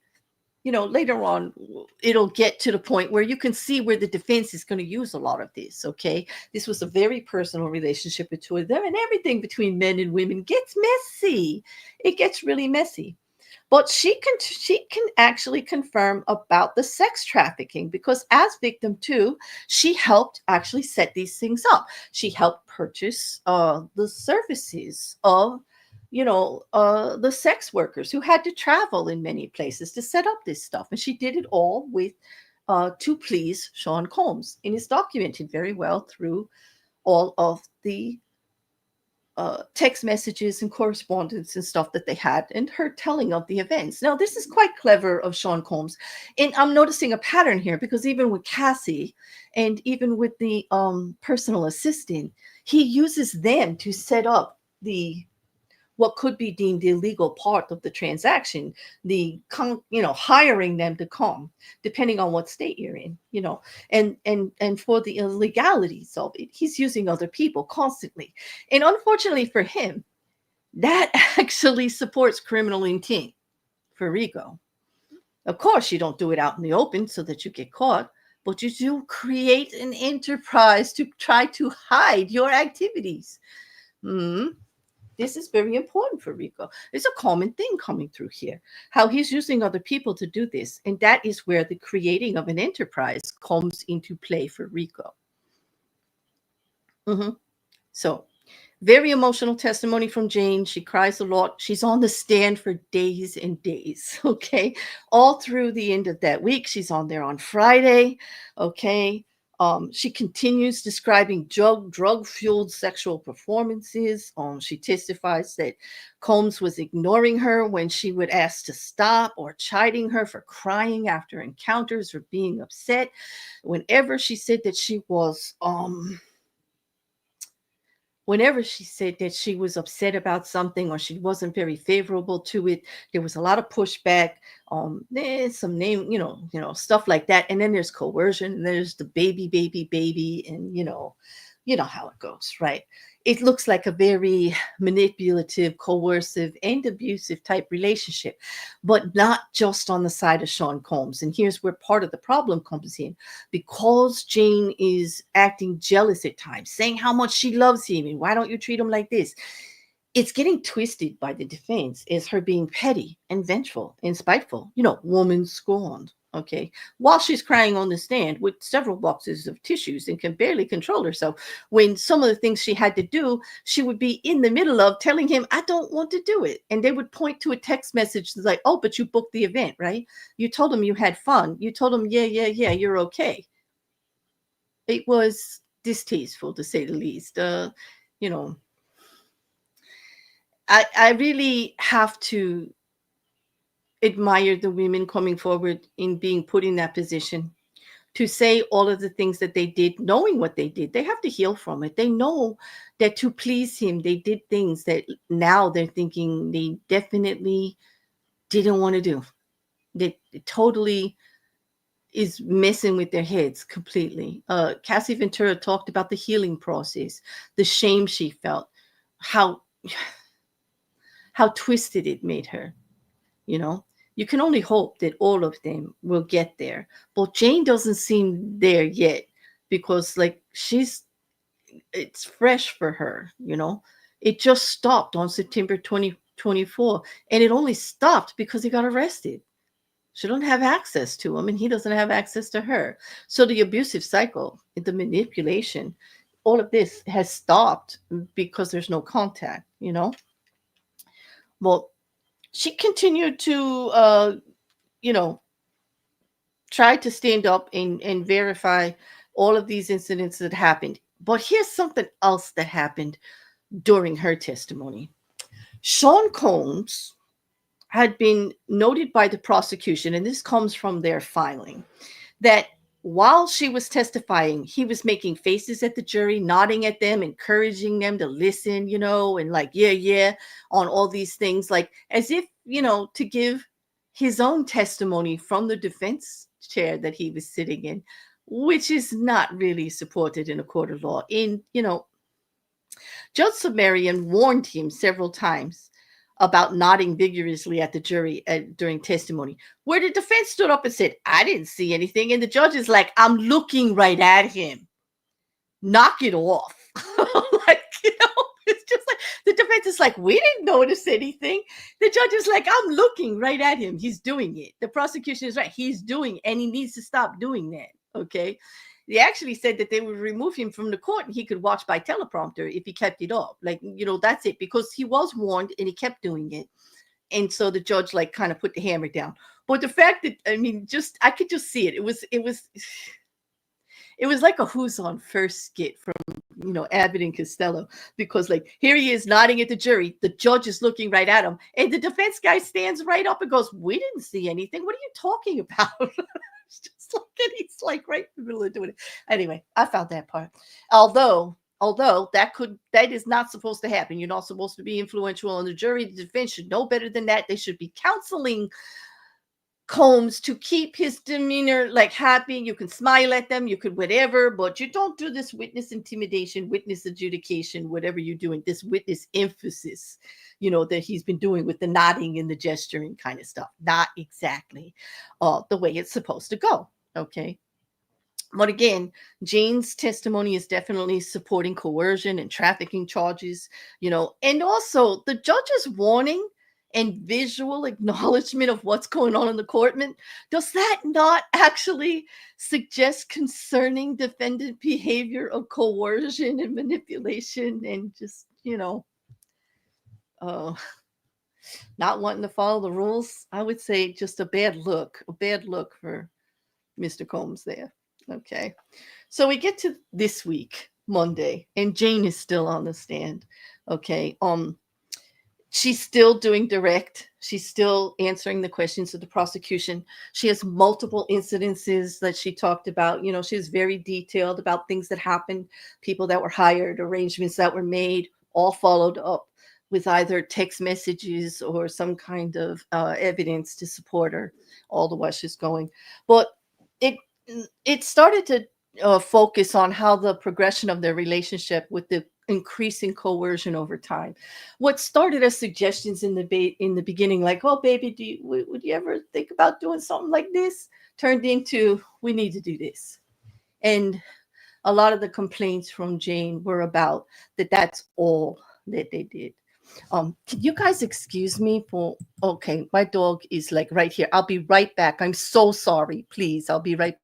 later on, it'll get to the point where you can see where the defense is going to use a lot of this. Okay. This was a very personal relationship between them, and everything between men and women gets messy. It gets really messy. But she can actually confirm about the sex trafficking, because as victim too, she helped actually set these things up. She helped purchase the services of the sex workers who had to travel in many places to set up this stuff. And she did it all with to please Sean Combs. And it's documented very well through all of the text messages and correspondence and stuff that they had, and her telling of the events. Now, this is quite clever of Sean Combs. And I'm noticing a pattern here, because even with Cassie and even with the personal assistant, he uses them to set up what could be deemed the illegal part of the transaction, hiring them to come, depending on what state you're in, and for the illegalities of it, he's using other people constantly. And unfortunately for him, that actually supports criminal intent for RICO. Of course, you don't do it out in the open so that you get caught, but you do create an enterprise to try to hide your activities. This is very important for RICO. It's a common thing coming through here, how he's using other people to do this. And that is where the creating of an enterprise comes into play for RICO. So, very emotional testimony from Jane. She cries a lot. She's on the stand for days and days, okay? All through the end of that week. She's on there on Friday, okay? She continues describing drug-fueled sexual performances. She testifies that Combs was ignoring her when she would ask to stop, or chiding her for crying after encounters or being upset. Whenever she said that she was upset about something, or she wasn't very favorable to it, there was a lot of pushback. There's some name, stuff like that. And then there's coercion, and there's the baby, and you know how it goes, right? It looks like a very manipulative, coercive, and abusive type relationship, but not just on the side of Sean Combs. And here's where part of the problem comes in. Because Jane is acting jealous at times, saying how much she loves him, and why don't you treat him like this? It's getting twisted by the defense as her being petty and vengeful and spiteful, woman scorned. Okay, while she's crying on the stand with several boxes of tissues and can barely control herself, when some of the things she had to do, she would be in the middle of telling him, I don't want to do it. And they would point to a text message like, oh, but you booked the event, right? You told him you had fun. You told him, yeah, you're okay. It was distasteful, to say the least. I really have to admire the women coming forward in being put in that position to say all of the things that they did, knowing what they did. They have to heal from it. They know that to please him, they did things that now they're thinking they definitely didn't want to do. That totally is messing with their heads completely. Cassie Ventura talked about the healing process, the shame she felt, how twisted it made her. You can only hope that all of them will get there. But Jane doesn't seem there yet, because it's fresh for her. It just stopped on September 2024, and it only stopped because he got arrested. She don't have access to him, and he doesn't have access to her. So the abusive cycle, the manipulation, all of this has stopped because there's no contact, Well, she continued to, you know, try to stand up and verify all of these incidents that happened. But here's something else that happened during her testimony. Sean Combs had been noted by the prosecution, and this comes from their filing, that while she was testifying, he was making faces at the jury, nodding at them, encouraging them to listen, and like, yeah, yeah, on all these things, like as if, to give his own testimony from the defense chair that he was sitting in, which is not really supported in a court of law. Judge Subramanian warned him several times about nodding vigorously at the jury during testimony, where the defense stood up and said, I didn't see anything. And the judge is like, I'm looking right at him. Knock it off. Like, it's just like the defense is like, we didn't notice anything. The judge is like, I'm looking right at him. He's doing it. The prosecution is right. He's doing it, and he needs to stop doing that. Okay. They actually said that they would remove him from the court and he could watch by teleprompter if he kept it up. Like, that's it, because he was warned and he kept doing it. And so the judge like kind of put the hammer down. But the fact that, I mean, just I could just see it. It was like a Who's on First skit from, Abbott and Costello, because like here he is nodding at the jury. The judge is looking right at him. And the defense guy stands right up and goes, we didn't see anything. What are you talking about? It's just like, and he's like right in the middle of doing it. Anyway, I found that part. Although that is not supposed to happen. You're not supposed to be influential on the jury. The defense should know better than that. They should be counseling Combs to keep his demeanor like happy. You can smile at them, you could whatever, but you don't do this witness intimidation, witness adjudication, whatever you're doing, this witness emphasis, that he's been doing with the nodding and the gesturing kind of stuff. Not exactly the way it's supposed to go. Okay. But again, Jane's testimony is definitely supporting coercion and trafficking charges, and also the judge's warning and visual acknowledgement of what's going on in the courtroom. Does that not actually suggest concerning defendant behavior of coercion and manipulation and just, uh, not wanting to follow the rules? I would say just a bad look for Mr. Combs there. Okay. So we get to this week, Monday, and Jane is still on the stand. Okay. She's still doing direct. She's still answering the questions of the prosecution. She has multiple incidences that she talked about. She's very detailed about things that happened, people that were hired, arrangements that were made, all followed up with either text messages or some kind of evidence to support her all the while she's going. But it started to focus on how the progression of their relationship with the increasing coercion over time. What started as suggestions in the beginning, like, oh baby, would you ever think about doing something like this, turned into, we need to do this. And a lot of the complaints from Jane were about that's all that they did. Can you guys excuse me for, okay, my dog is like right here. I'll be right back. I'm so sorry. Please, I'll be right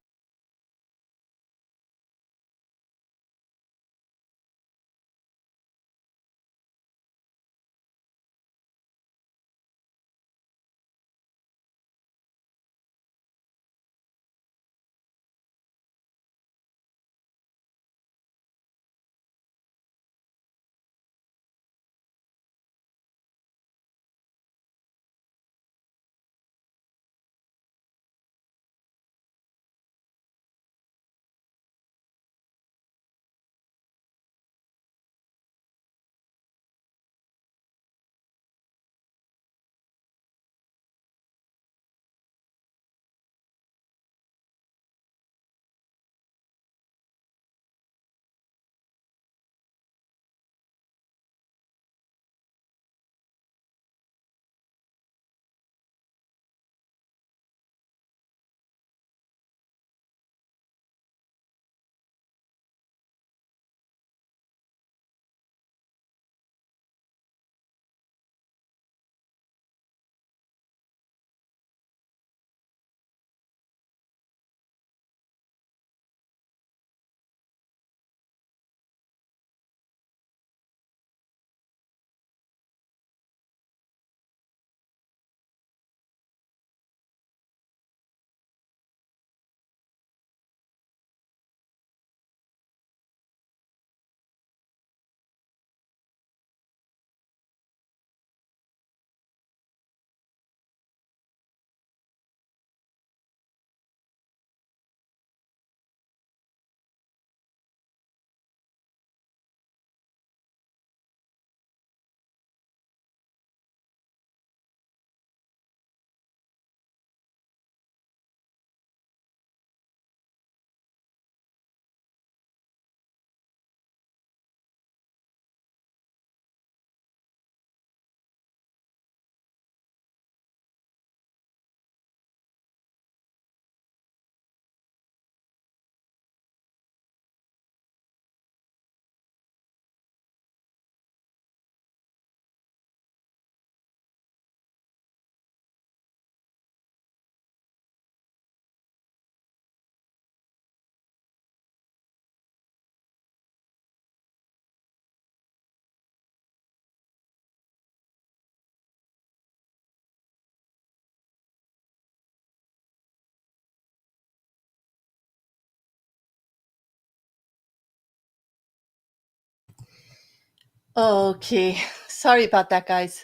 Okay, sorry about that, guys.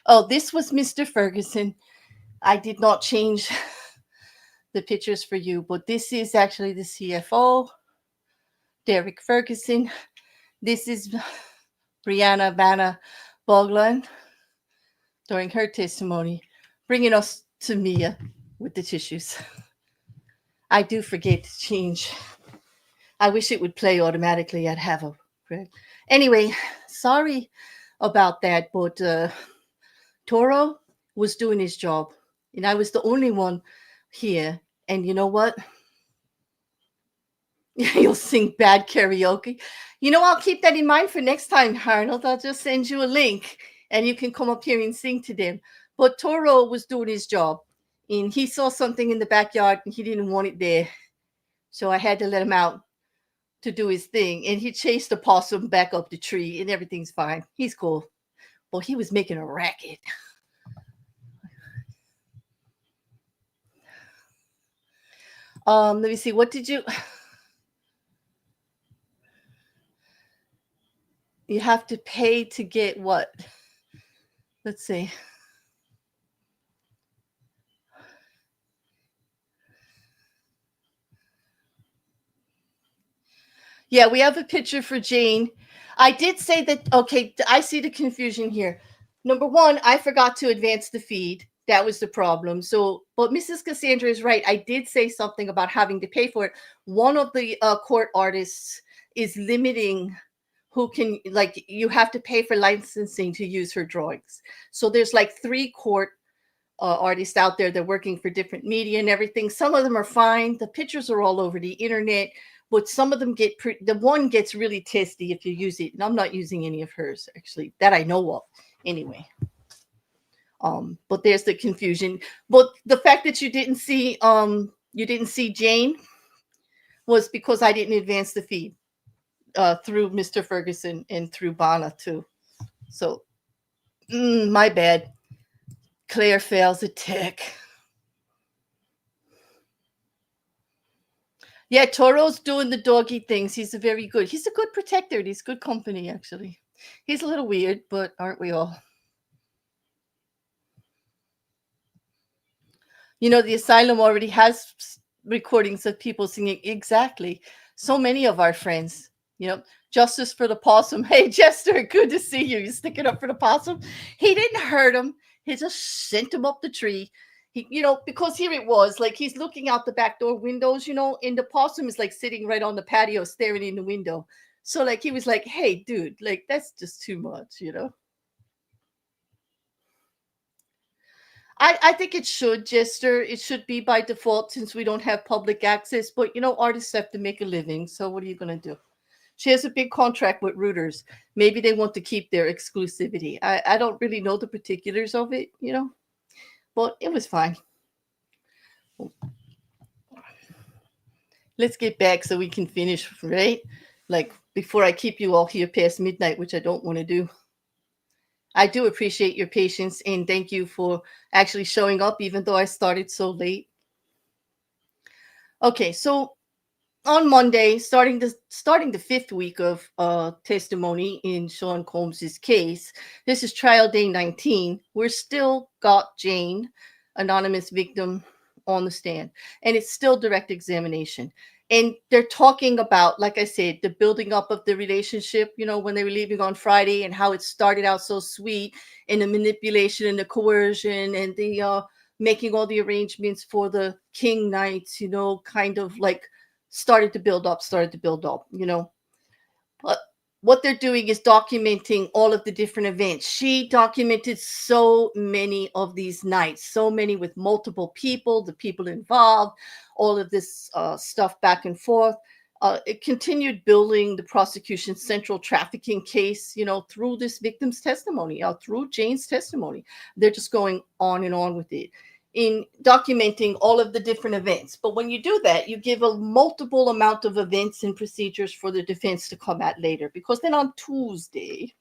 Oh, this was Mr. Ferguson. I did not change the pictures for you, but this is actually the CFO, Derek Ferguson. This is Brianna Vanna Boglan during her testimony, bringing us to Mia with the tissues. I do forget to change. I wish it would play automatically. I'd have a. Anyway, sorry about that, but Toro was doing his job, and I was the only one here. And you know what? You'll sing bad karaoke. You know, I'll keep that in mind for next time, Arnold. I'll just send you a link, and you can come up here and sing to them. But Toro was doing his job, and he saw something in the backyard, and he didn't want it there. So I had to let him out to do his thing, and he chased the possum back up the tree, and everything's fine. He's cool. Well, he was making a racket. Let me see. What did you? You have to pay to get what? Let's see. Yeah, we have a picture for Jane. I did say that. Okay, I see the confusion here. Number one, I forgot to advance the feed. That was the problem. So, but Mrs. Cassandra is right. I did say something about having to pay for it. One of the court artists is limiting who can, like, you have to pay for licensing to use her drawings. So there's like 3 court artists out there. They're working for different media and everything. Some of them are fine. The pictures are all over the internet, but some of them get the one gets really testy if you use it. And I'm not using any of hers, actually, that I know of anyway. But there's the confusion. But the fact that you didn't see Jane was because I didn't advance the feed through Mr. Ferguson and through Bana too. So my bad. Claire fails a tech. Yeah, Toro's doing the doggy things. He's a good protector. He's good company, actually. He's a little weird, but aren't we all? You know, the asylum already has recordings of people singing. Exactly. So many of our friends, you know, justice for the possum. Hey, Jester, good to see you. You sticking up for the possum? He didn't hurt him. He just sent him up the tree. He, you know, because here it was, like, he's looking out the back door windows, you know, and the possum is like sitting right on the patio staring in the window. So, like, he was like, hey, dude, like, that's just too much, you know? I think it should, Jester. It should be by default since we don't have public access. But, you know, artists have to make a living. So what are you going to do? She has a big contract with REUTERS. Maybe they want to keep their exclusivity. I don't really know the particulars of it, you know, but it was fine. Let's get back so we can finish, right? Like, before I keep you all here past midnight, which I don't want to do. I do appreciate your patience, and thank you for actually showing up, even though I started so late. Okay, so on Monday, starting the 5th week of testimony in Sean Combs's case, this is trial day 19. We're still got Jane, anonymous victim, on the stand, and it's still direct examination. And they're talking about, like I said, the building up of the relationship, you know, when they were leaving on Friday, and how it started out so sweet, and the manipulation and the coercion and the making all the arrangements for the King nights, you know, kind of like started to build up, you know. But what they're doing is documenting all of the different events. She documented so many of these nights, so many with multiple people, the people involved, all of this stuff back and forth. It continued building the prosecution's central trafficking case, you know, through this victim's testimony, through Jane's testimony. They're just going on and on with it in documenting all of the different events. But when you do that, you give a multiple amount of events and procedures for the defense to come at later, because then on Tuesday,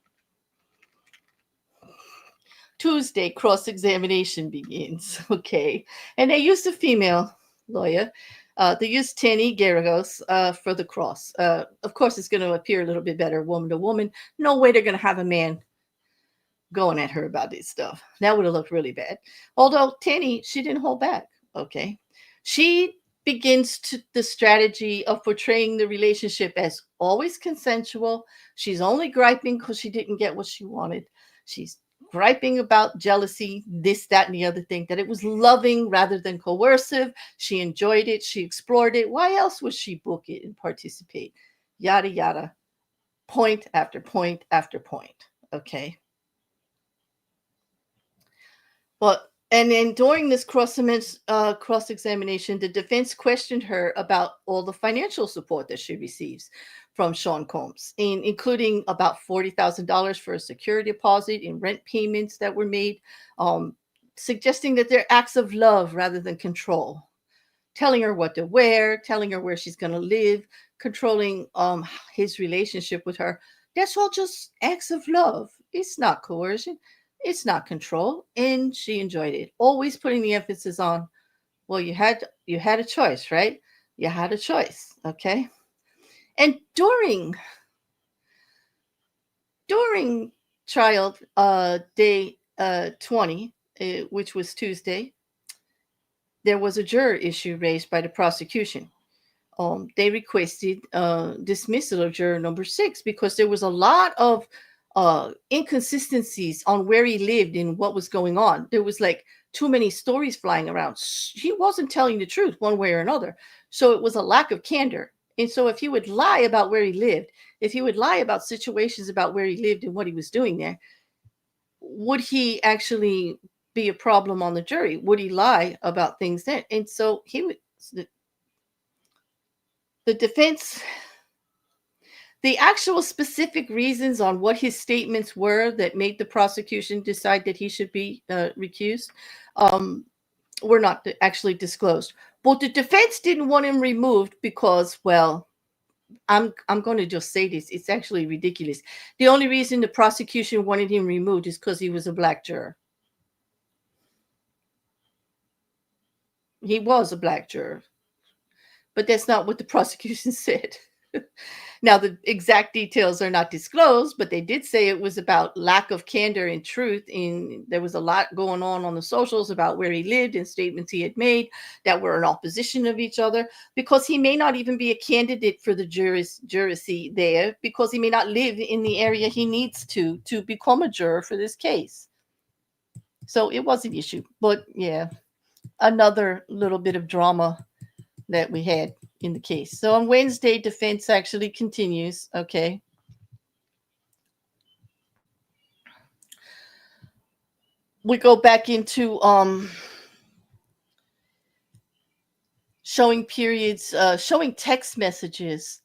cross-examination begins. Okay. And they used a female lawyer. They use Teny Geragos for the cross. Of course, it's going to appear a little bit better woman to woman. No way they're going to have a man going at her about this stuff. That would have looked really bad. Although Teny, she didn't hold back. Okay. She begins the strategy of portraying the relationship as always consensual. She's only griping because she didn't get what she wanted. She's griping about jealousy, this, that, and the other thing, that it was loving rather than coercive. She enjoyed it. She explored it. Why else would she book it and participate? Yada, yada. Point after point after point. Okay. Well, and then during this cross-examination, the defense questioned her about all the financial support that she receives from Sean Combs, including about $40,000 for a security deposit and rent payments that were made, suggesting that they're acts of love rather than control, telling her what to wear, telling her where she's going to live, controlling his relationship with her. That's all just acts of love. It's not coercion. It's not control, and she enjoyed it. Always putting the emphasis on, well, you had a choice, right? You had a choice, okay? And during trial day 20, which was Tuesday, there was a juror issue raised by the prosecution. They requested dismissal of juror number 6 because there was a lot of inconsistencies on where he lived and what was going on. There was like too many stories flying around. He wasn't telling the truth one way or another. So it was a lack of candor. And so if he would lie about where he lived, if he would lie about situations about where he lived and what he was doing there, would he actually be a problem on the jury? Would he lie about things there? And so the defense, the actual specific reasons on what his statements were that made the prosecution decide that he should be recused were not actually disclosed. But the defense didn't want him removed because, well, I'm going to just say this. It's actually ridiculous. The only reason the prosecution wanted him removed is because he was a black juror. He was a black juror. But that's not what the prosecution said. Now, the exact details are not disclosed, but they did say it was about lack of candor and truth. And there was a lot going on the socials about where he lived and statements he had made that were in opposition of each other, because he may not even be a candidate for the jury there, because he may not live in the area he needs to become a juror for this case. So it was an issue. But yeah, another little bit of drama that we had in the case. So on Wednesday, defense actually continues. Okay. We go back into showing text messages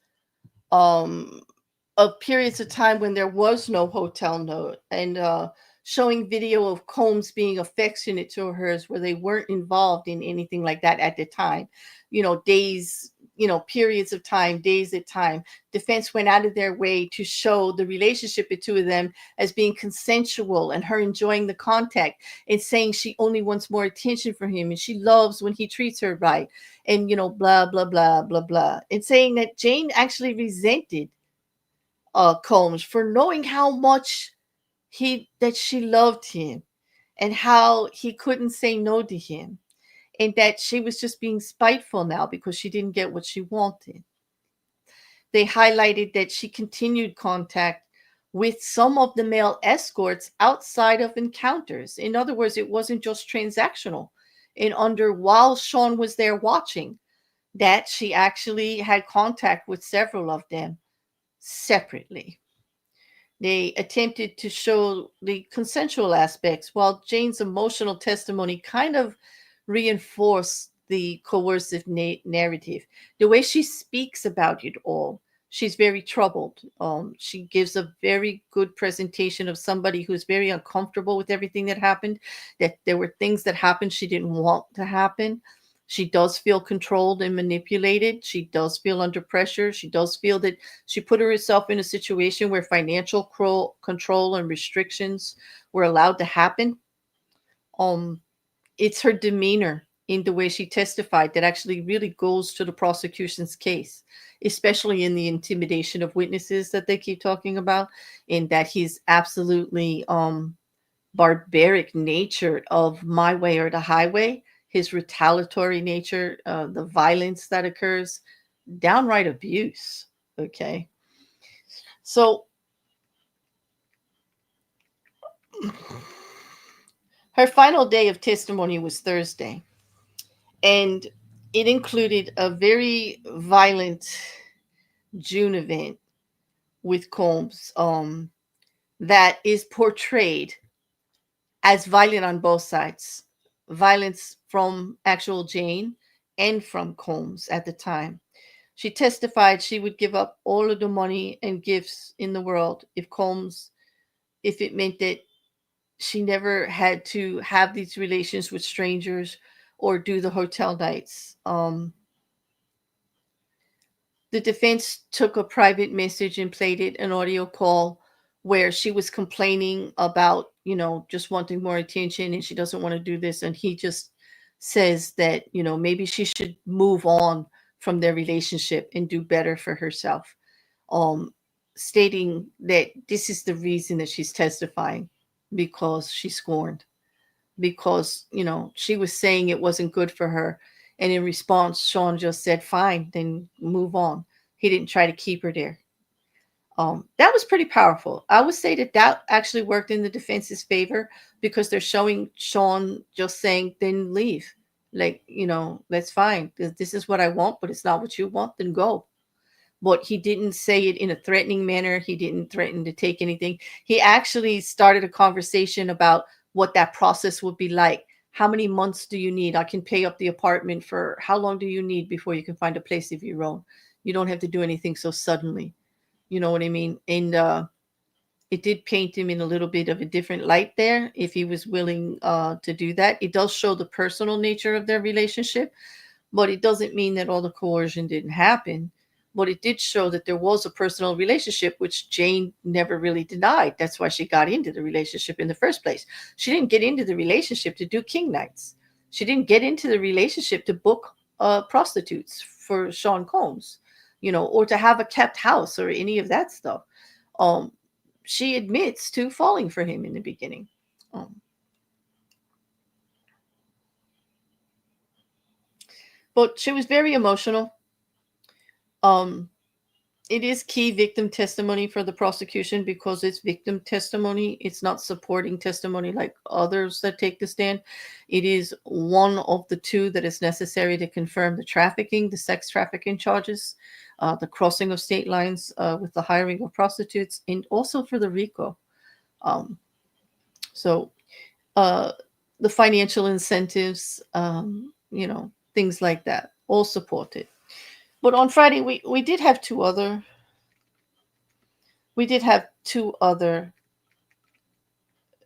of periods of time when there was no hotel note, and showing video of Combs being affectionate to hers where they weren't involved in anything like that at the time. Days, periods of time, days at time. Defense went out of their way to show the relationship between the two of them as being consensual, and her enjoying the contact and saying she only wants more attention from him and she loves when he treats her right, and blah blah blah blah blah, and saying that Jane actually resented Combs for knowing how much that she loved him and how he couldn't say no to him, and that she was just being spiteful now because she didn't get what she wanted. They highlighted that she continued contact with some of the male escorts outside of encounters. In other words, it wasn't just transactional. While Sean was there watching, that she actually had contact with several of them separately. They attempted to show the consensual aspects, while Jane's emotional testimony kind of reinforced the coercive narrative. The way she speaks about it all, she's very troubled. She gives a very good presentation of somebody who's very uncomfortable with everything that happened, that there were things that happened she didn't want to happen. She does feel controlled and manipulated. She does feel under pressure. She does feel that she put herself in a situation where financial control and restrictions were allowed to happen. It's her demeanor in the way she testified that actually really goes to the prosecution's case, especially in the intimidation of witnesses that they keep talking about, in that he's absolutely barbaric nature of my way or the highway, his retaliatory nature, the violence that occurs, downright abuse. Okay. So her final day of testimony was Thursday, and it included a very violent June event with Combs that is portrayed as violent on both sides. Violence from actual Jane and from Combs at the time. She testified she would give up all of the money and gifts in the world if it meant that she never had to have these relations with strangers or do the hotel nights. The defense took a private message and played it, an audio call where she was complaining about, just wanting more attention and she doesn't want to do this. And he just says that, maybe she should move on from their relationship and do better for herself. Stating that this is the reason that she's testifying, because she's scorned, because, she was saying it wasn't good for her. And in response, Sean just said, fine, then move on. He didn't try to keep her there. That was pretty powerful. I would say that actually worked in the defense's favor, because they're showing Sean just saying, then leave. Like, that's fine. This is what I want, but it's not what you want, then go. But he didn't say it in a threatening manner. He didn't threaten to take anything. He actually started a conversation about what that process would be like. How many months do you need? I can pay up the apartment for how long do you need before you can find a place of your own? You don't have to do anything so suddenly. You know what I mean? And it did paint him in a little bit of a different light there, if he was willing to do that. It does show the personal nature of their relationship, but it doesn't mean that all the coercion didn't happen. But it did show that there was a personal relationship, which Jane never really denied. That's why she got into the relationship in the first place. She didn't get into the relationship to do king nights. She didn't get into the relationship to book prostitutes for Sean Combs, or to have a kept house or any of that stuff. She admits to falling for him in the beginning. But she was very emotional. It is key victim testimony for the prosecution, because it's victim testimony. It's not supporting testimony like others that take the stand. It is one of the two that is necessary to confirm the sex trafficking charges, the crossing of state lines with the hiring of prostitutes, and also for the RICO. So the financial incentives, things like that, all supported. But on Friday, we did have two other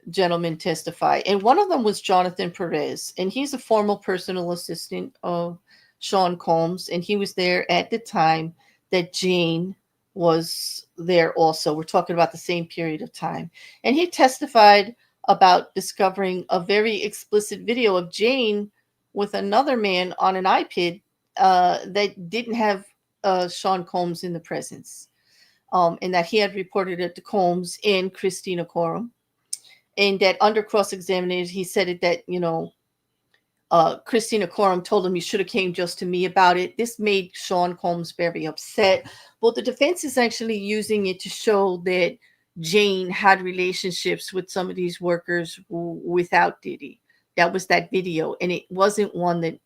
gentlemen testify, and one of them was Jonathan Perez, and he's a former personal assistant of Sean Combs, and he was there at the time that Jane was there also. We're talking about the same period of time, and he testified about discovering a very explicit video of Jane with another man on an iPad that didn't have Sean Combs in the presence, and that he had reported it to Combs and Christina Coram, and that under cross-examination, he said it that, Christina Coram told him, you should have came just to me about it. This made Sean Combs very upset. But the defense is actually using it to show that Jane had relationships with some of these workers without Diddy. That was that video, and it wasn't one that,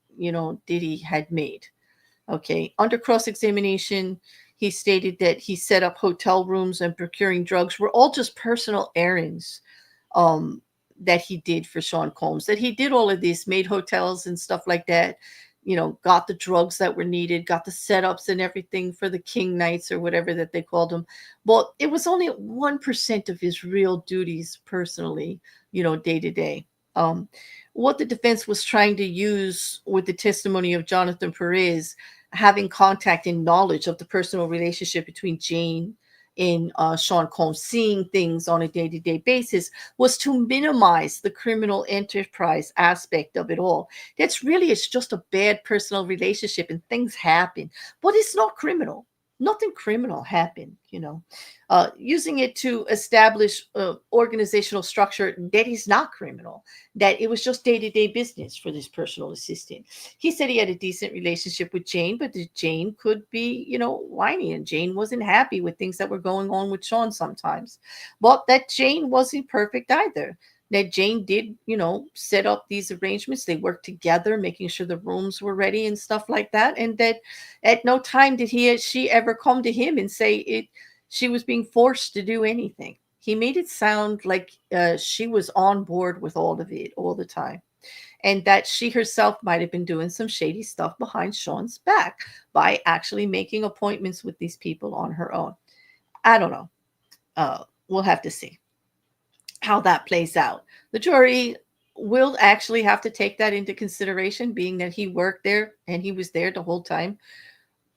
Diddy had made. Okay. Under cross-examination, he stated that he set up hotel rooms and procuring drugs were all just personal errands that he did for Sean Combs, that he did all of this, made hotels and stuff like that, got the drugs that were needed, got the setups and everything for the king nights or whatever that they called them. But it was only 1% of his real duties personally, day to day. What the defense was trying to use with the testimony of Jonathan Perez, having contact and knowledge of the personal relationship between Jane in Sean Combs seeing things on a day-to-day basis was to minimize the criminal enterprise aspect of it all. That's really, it's just a bad personal relationship and things happen, but it's not criminal. Nothing criminal happened, using it to establish organizational structure that is not criminal, that it was just day-to-day business for this personal assistant. He said he had a decent relationship with Jane, but that Jane could be, whiny, and Jane wasn't happy with things that were going on with Sean sometimes. But that Jane wasn't perfect either. That Jane did, set up these arrangements. They worked together, making sure the rooms were ready and stuff like that. And that at no time did she ever come to him and say she was being forced to do anything. He made it sound like she was on board with all of it all the time, and that she herself might have been doing some shady stuff behind Sean's back by actually making appointments with these people on her own. I don't know. We'll have to see how that plays out. The jury will actually have to take that into consideration, being that he worked there and he was there the whole time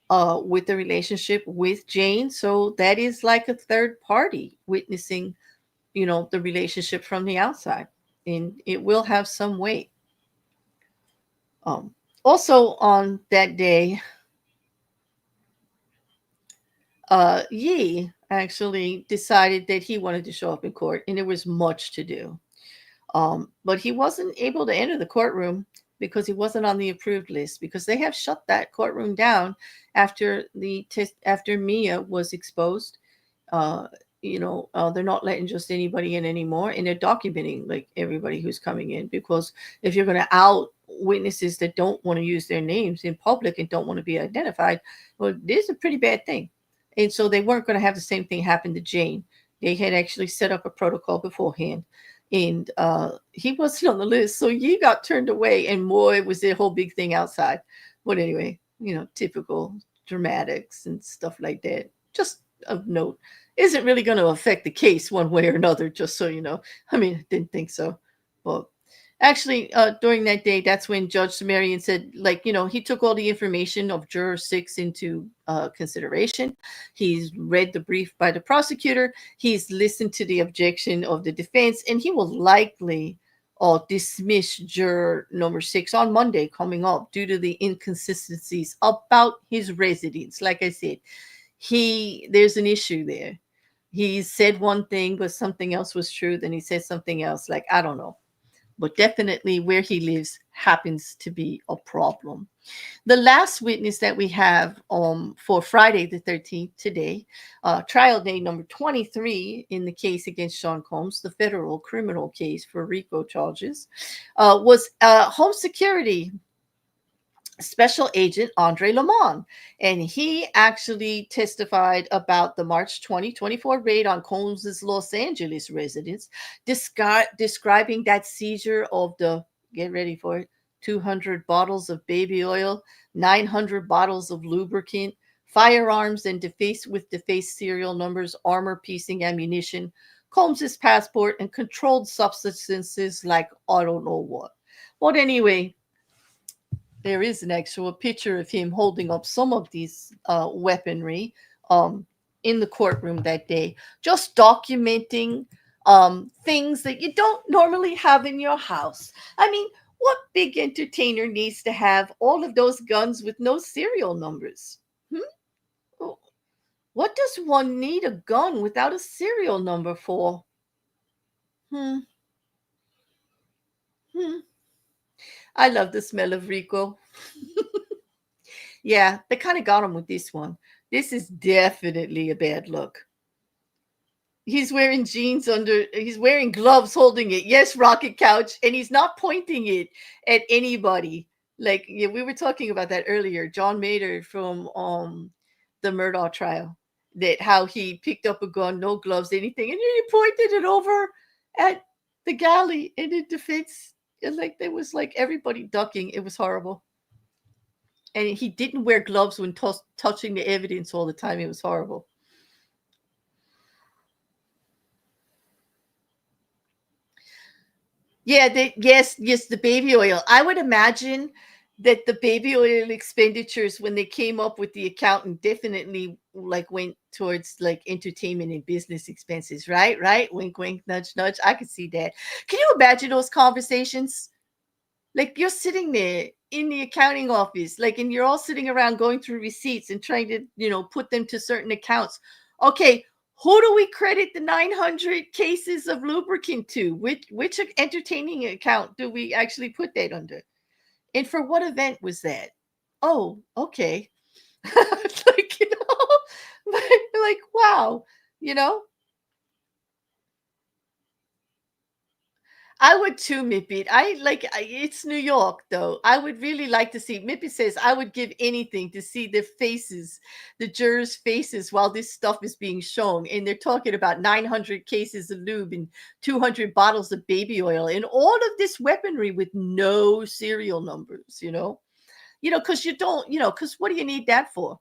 with the relationship with Jane. So that is like a third party witnessing, the relationship from the outside, and it will have some weight. Also on that day, Yi actually decided that he wanted to show up in court, and there was much to do. But he wasn't able to enter the courtroom because he wasn't on the approved list, because they have shut that courtroom down after after Mia was exposed. They're not letting just anybody in anymore, and they're documenting like everybody who's coming in, because if you're going to out witnesses that don't want to use their names in public and don't want to be identified, well, this is a pretty bad thing. And so they weren't going to have the same thing happen to Jane. They had actually set up a protocol beforehand, and he wasn't on the list, so he got turned away, and boy, was there a whole big thing outside. But anyway, typical dramatics and stuff like that. Just of note, isn't really going to affect the case one way or another, just so you know. I mean, I didn't think so. But actually, during that day, that's when Judge Subramanian said, he took all the information of Juror 6 into consideration. He's read the brief by the prosecutor. He's listened to the objection of the defense, and he will likely dismiss Juror number 6 on Monday coming up due to the inconsistencies about his residence. Like I said, there's an issue there. He said one thing, but something else was true. Then he said something else. Like, I don't know. But definitely where he lives happens to be a problem. The last witness that we have for Friday the 13th today, trial day number 23 in the case against Sean Combs, the federal criminal case for RICO charges, was home security Special Agent Andre Lamont, and he actually testified about the March 2024 raid on Combs' Los Angeles residence, describing that seizure of get ready for it, 200 bottles of baby oil, 900 bottles of lubricant, firearms and defaced serial numbers, armor-piercing ammunition, Combs' passport, and controlled substances like I don't know what. But anyway, there is an actual picture of him holding up some of these weaponry in the courtroom that day, just documenting things that you don't normally have in your house. I mean, what big entertainer needs to have all of those guns with no serial numbers? What does one need a gun without a serial number for? I love the smell of RICO. Yeah, they kind of got him with this one. This is definitely a bad look. He's wearing jeans he's wearing gloves holding it. Yes, Rocket Couch. And he's not pointing it at anybody. Like, yeah, we were talking about that earlier. John Mader from the Murdaugh trial. That how he picked up a gun, no gloves, anything. And he pointed it over at the galley and in defense. And like, there was like everybody ducking. It was horrible. And he didn't wear gloves when touching the evidence all the time. It was horrible. Yeah, yes, the baby oil. I would imagine that the baby oil expenditures, when they came up with the accountant, definitely like went towards like entertainment and business expenses, right, wink wink, nudge nudge. I could see that. Can you imagine those conversations? Like, you're sitting there in the accounting office, like, and you're all sitting around going through receipts and trying to, put them to certain accounts. Okay, who do we credit the 900 cases of lubricant to? Which entertaining account do we actually put that under? And for what event was that? Oh, okay. It's like, like, wow, you know? I would too, Mippet. It's New York, though. I would really like to see. Mippet says, I would give anything to see the faces, the jurors' faces while this stuff is being shown. And they're talking about 900 cases of lube and 200 bottles of baby oil and all of this weaponry with no serial numbers, because you don't, because what do you need that for?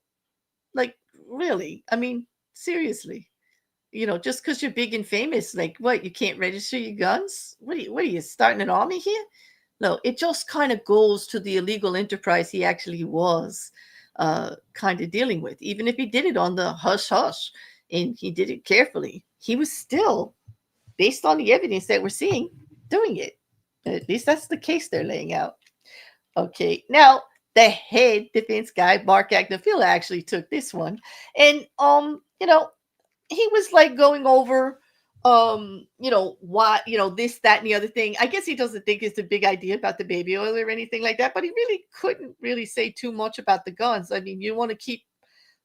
Like, really? I mean, seriously. Just because you're big and famous, like, what, you can't register your guns? What are you starting an army here? No, it just kind of goes to the illegal enterprise he actually was kind of dealing with. Even if he did it on the hush hush and he did it carefully, he was still, based on the evidence that we're seeing, doing it. At least that's the case they're laying out. Okay, now the head defense guy, Marc Agnifilo, actually took this one, and he was like going over why, this, that, and the other thing. I guess he doesn't think it's a big idea about the baby oil or anything like that, but he really couldn't really say too much about the guns. I mean, you want to keep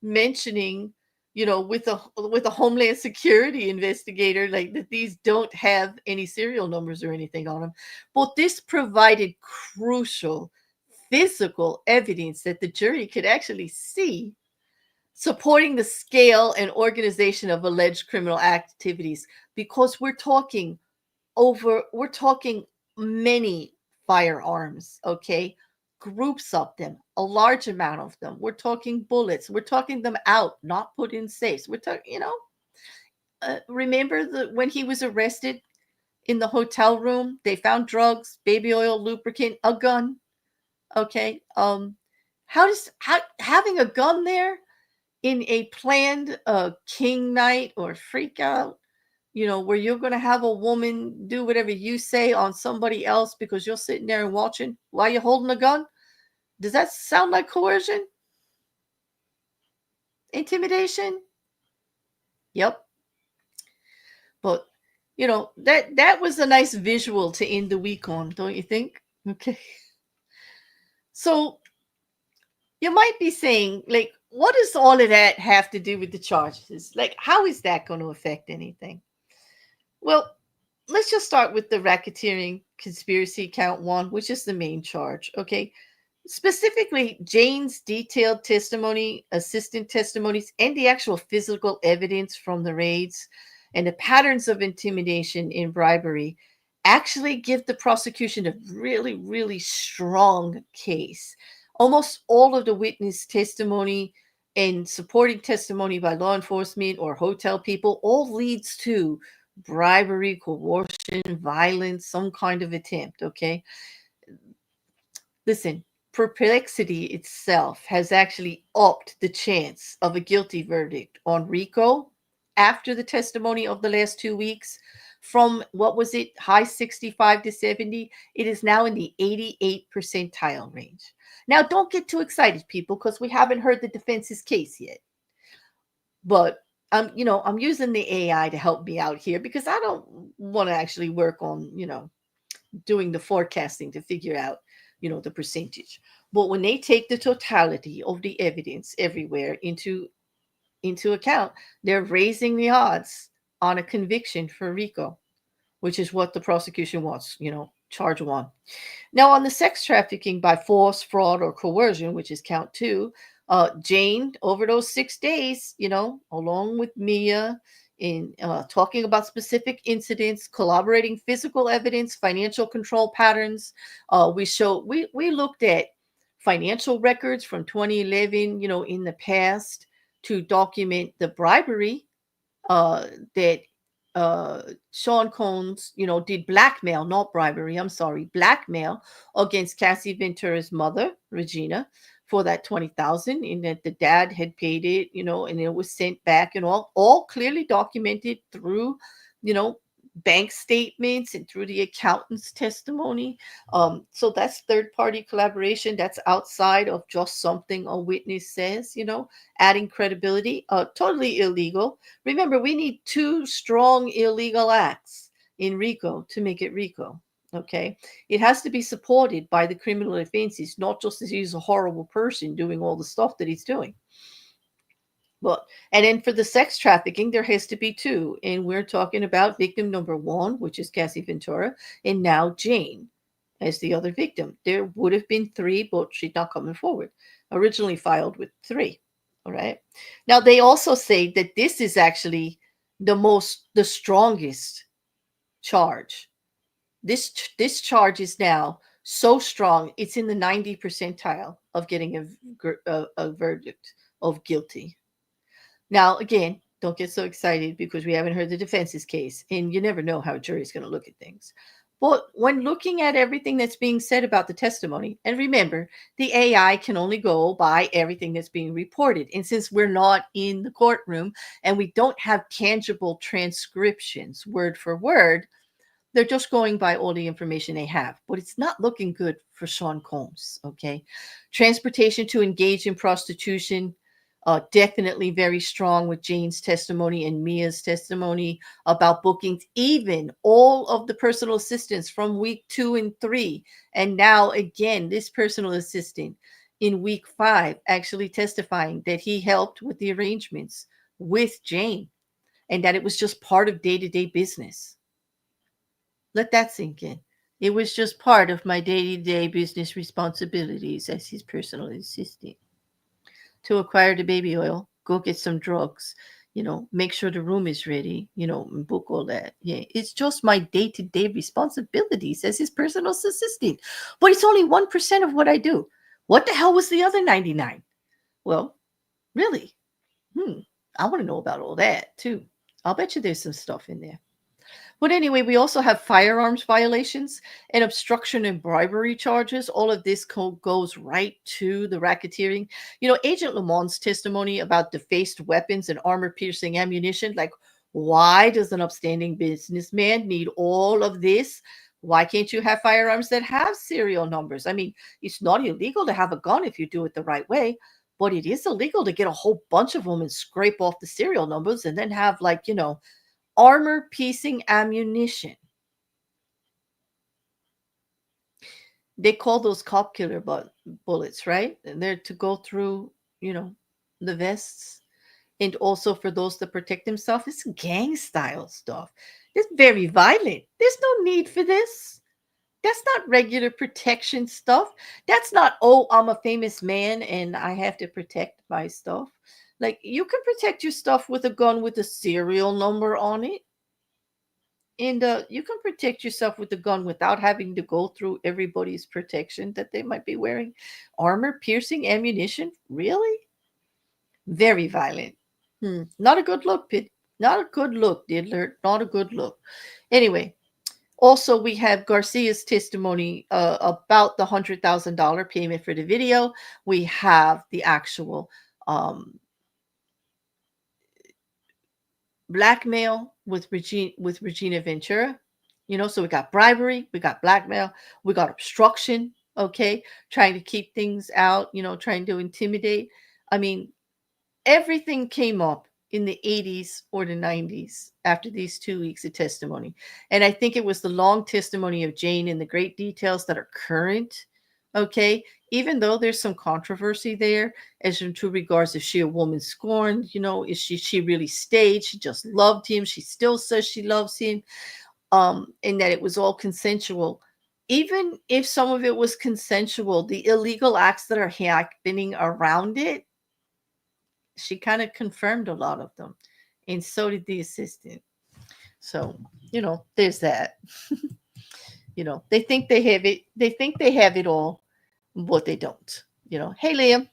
mentioning, with a Homeland Security investigator, like, that these don't have any serial numbers or anything on them. But this provided crucial physical evidence that the jury could actually see, supporting the scale and organization of alleged criminal activities, because we're talking many firearms, okay? Groups of them, a large amount of them. We're talking bullets. We're talking them out, not put in safes. We're talking, remember when he was arrested in the hotel room, they found drugs, baby oil, lubricant, a gun. Okay. Having a gun there in a planned king night or freak out, where you're going to have a woman do whatever you say on somebody else because you're sitting there and watching while you're holding a gun? Does that sound like coercion? Intimidation? Yep. But, that was a nice visual to end the week on, don't you think? Okay. So you might be saying, like, what does all of that have to do with the charges? Like, how is that going to affect anything? Well, let's just start with the racketeering conspiracy count one, which is the main charge. Okay. Specifically, Jane's detailed testimony, assistant testimonies, and the actual physical evidence from the raids and the patterns of intimidation and bribery actually give the prosecution a really, really strong case. Almost all of the witness testimony and supporting testimony by law enforcement or hotel people all leads to bribery, coercion, violence, some kind of attempt. Okay. Listen, perplexity itself has actually upped the chance of a guilty verdict on RICO after the testimony of the last 2 weeks. From, what was it, high 65 to 70, it is now in the 88 percentile range. Now, don't get too excited, people, because we haven't heard the defense's case yet. But I'm using the AI to help me out here because I don't want to actually work on, doing the forecasting to figure out, the percentage. But when they take the totality of the evidence everywhere into account, they're raising the odds on a conviction for RICO, which is what the prosecution wants, charge one. Now, on the sex trafficking by force, fraud, or coercion, which is count two, Jane, over those 6 days, along with Mia, in talking about specific incidents, corroborating physical evidence, financial control patterns. We looked at financial records from 2011, in the past, to document the bribery that Sean Combs, did blackmail, not bribery, I'm sorry, blackmail against Cassie Ventura's mother, Regina, for that 20,000, and that the dad had paid it, and it was sent back, and all clearly documented through, you know, bank statements and through the accountant's testimony. So that's third party collaboration. That's outside of just something a witness says, adding credibility. Totally illegal. Remember, we need two strong illegal acts in RICO to make it RICO. Okay. It has to be supported by the criminal offenses, not just that he's a horrible person doing all the stuff that he's doing. But, and then for the sex trafficking, there has to be two. And we're talking about victim number one, which is Cassie Ventura, and now Jane as the other victim. There would have been three, but she's not coming forward. Originally filed with three. All right. Now, they also say that this is actually the strongest charge. This charge is now so strong, it's in the 90 percentile of getting a verdict of guilty. Now, again, don't get so excited because we haven't heard the defense's case, and you never know how a jury is going to look at things. But when looking at everything that's being said about the testimony, and remember, the AI can only go by everything that's being reported. And since we're not in the courtroom and we don't have tangible transcriptions word for word, they're just going by all the information they have. But it's not looking good for Sean Combs, okay? Transportation to engage in prostitution, definitely very strong with Jane's testimony and Mia's testimony about bookings, even all of the personal assistants from week 2 and 3. And now again, this personal assistant in week 5 actually testifying that he helped with the arrangements with Jane and that it was just part of day-to-day business. Let that sink in. It was just part of my day-to-day business responsibilities as his personal assistant. To acquire the baby oil, go get some drugs, make sure the room is ready, and book all that. Yeah, it's just my day-to-day responsibilities as his personal assistant. But it's only 1% of what I do. What the hell was the other 99? Well, really? I want to know about all that too. I'll bet you there's some stuff in there. But anyway, we also have firearms violations and obstruction and bribery charges. All of this goes right to the racketeering. Agent Lamont's testimony about defaced weapons and armor-piercing ammunition. Like, why does an upstanding businessman need all of this? Why can't you have firearms that have serial numbers? I mean, it's not illegal to have a gun if you do it the right way, but it is illegal to get a whole bunch of them and scrape off the serial numbers and then have armor-piercing ammunition. They call those cop killer bullets, right? And they're to go through, the vests. And also for those that protect themselves, it's gang style stuff. It's very violent. There's no need for this. That's not regular protection stuff. That's not, oh, I'm a famous man and I have to protect my stuff. Like, you can protect your stuff with a gun with a serial number on it. And you can protect yourself with a gun without having to go through everybody's protection that they might be wearing. Armor-piercing ammunition? Really? Very violent. Not a good look, Pit. Not a good look, Diddler. Not a good look. Anyway, also we have Garcia's testimony about the $100,000 payment for the video. We have the actual blackmail with Regina Ventura. So we got bribery, we got blackmail, we got obstruction, okay, trying to keep things out, trying to intimidate. I mean, everything came up in the 80s or the 90s after these 2 weeks of testimony. And I think it was the long testimony of Jane and the great details that are current, okay, even though there's some controversy there as to regards if she a woman scorned, is she really stayed? She just loved him. She still says she loves him, and that it was all consensual. Even if some of it was consensual, the illegal acts that are happening around it, she kind of confirmed a lot of them, and so did the assistant. So, there's that. They think they have it. They think they have it all, but they don't. Hey, Liam.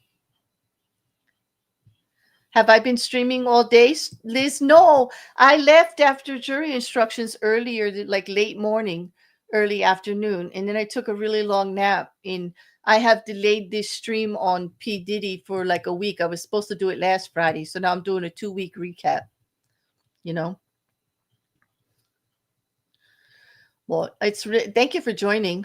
Have I been streaming all day, Liz? No, I left after jury instructions earlier, like late morning, early afternoon, and then I took a really long nap. And I have delayed this stream on P Diddy for like a week. I was supposed to do it last Friday, so now I'm doing a 2-week recap. You know, well, thank you for joining.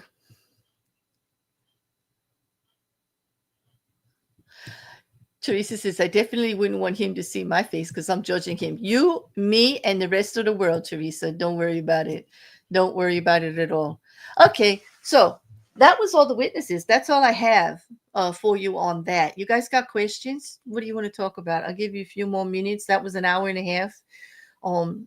Teresa says, I definitely wouldn't want him to see my face because I'm judging him. You, me, and the rest of the world, Teresa. Don't worry about it. Don't worry about it at all. Okay, so that was all the witnesses. That's all I have for you on that. You guys got questions? What do you want to talk about? I'll give you a few more minutes. That was an hour and a half.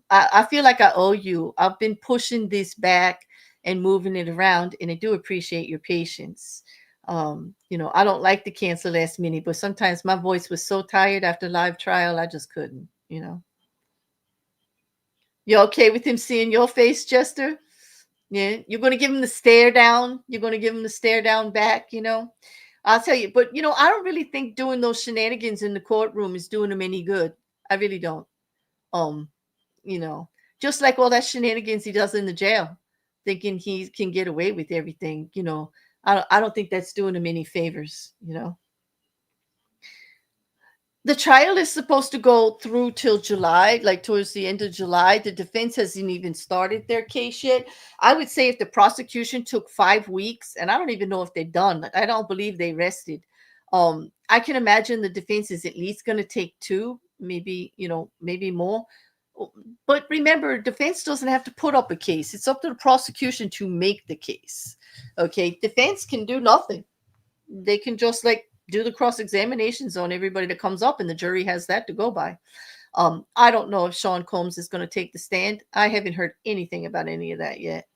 I feel like I owe you. I've been pushing this back and moving it around, and I do appreciate your patience. I don't like to cancel last minute, but sometimes my voice was so tired after live trial, I just couldn't. You okay with him seeing your face, Jester? Yeah, you're going to give him the stare down. You're going to give him the stare down back. I'll tell you, but I don't really think doing those shenanigans in the courtroom is doing him any good. I really don't. Um, just like all that shenanigans he does in the jail, thinking he can get away with everything. I don't think that's doing him any favors. The trial is supposed to go through till July, like towards the end of July. The defense hasn't even started their case yet. I would say if the prosecution took 5 weeks, and I don't even know if they're done. I don't believe they rested. I can imagine the defense is at least going to take 2, maybe more. But remember, defense doesn't have to put up a case. It's up to the prosecution to make the case. Okay, defense can do nothing. They can just do the cross examinations on everybody that comes up, and the jury has that to go by. I don't know if Sean Combs is going to take the stand. I haven't heard anything about any of that yet.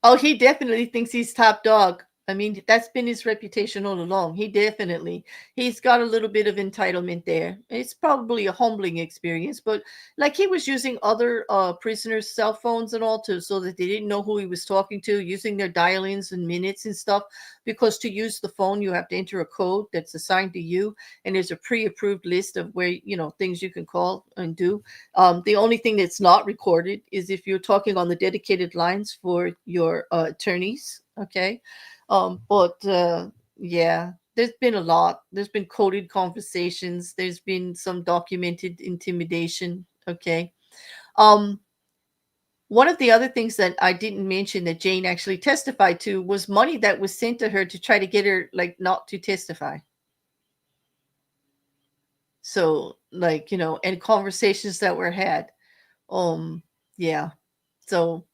Oh, he definitely thinks he's top dog. I mean, that's been his reputation all along. He's got a little bit of entitlement there. It's probably a humbling experience, but like he was using other prisoners' cell phones and all too, so that they didn't know who he was talking to, using their dial-ins and minutes and stuff. Because to use the phone, you have to enter a code that's assigned to you, and there's a pre-approved list of where things you can call and do. The only thing that's not recorded is if you're talking on the dedicated lines for your attorneys. Okay. But yeah, there's been a lot. There's been coded conversations. There's been some documented intimidation. Okay. One of the other things that I didn't mention that Jane actually testified to was money that was sent to her to try to get her not to testify. So and conversations that were had. Yeah. So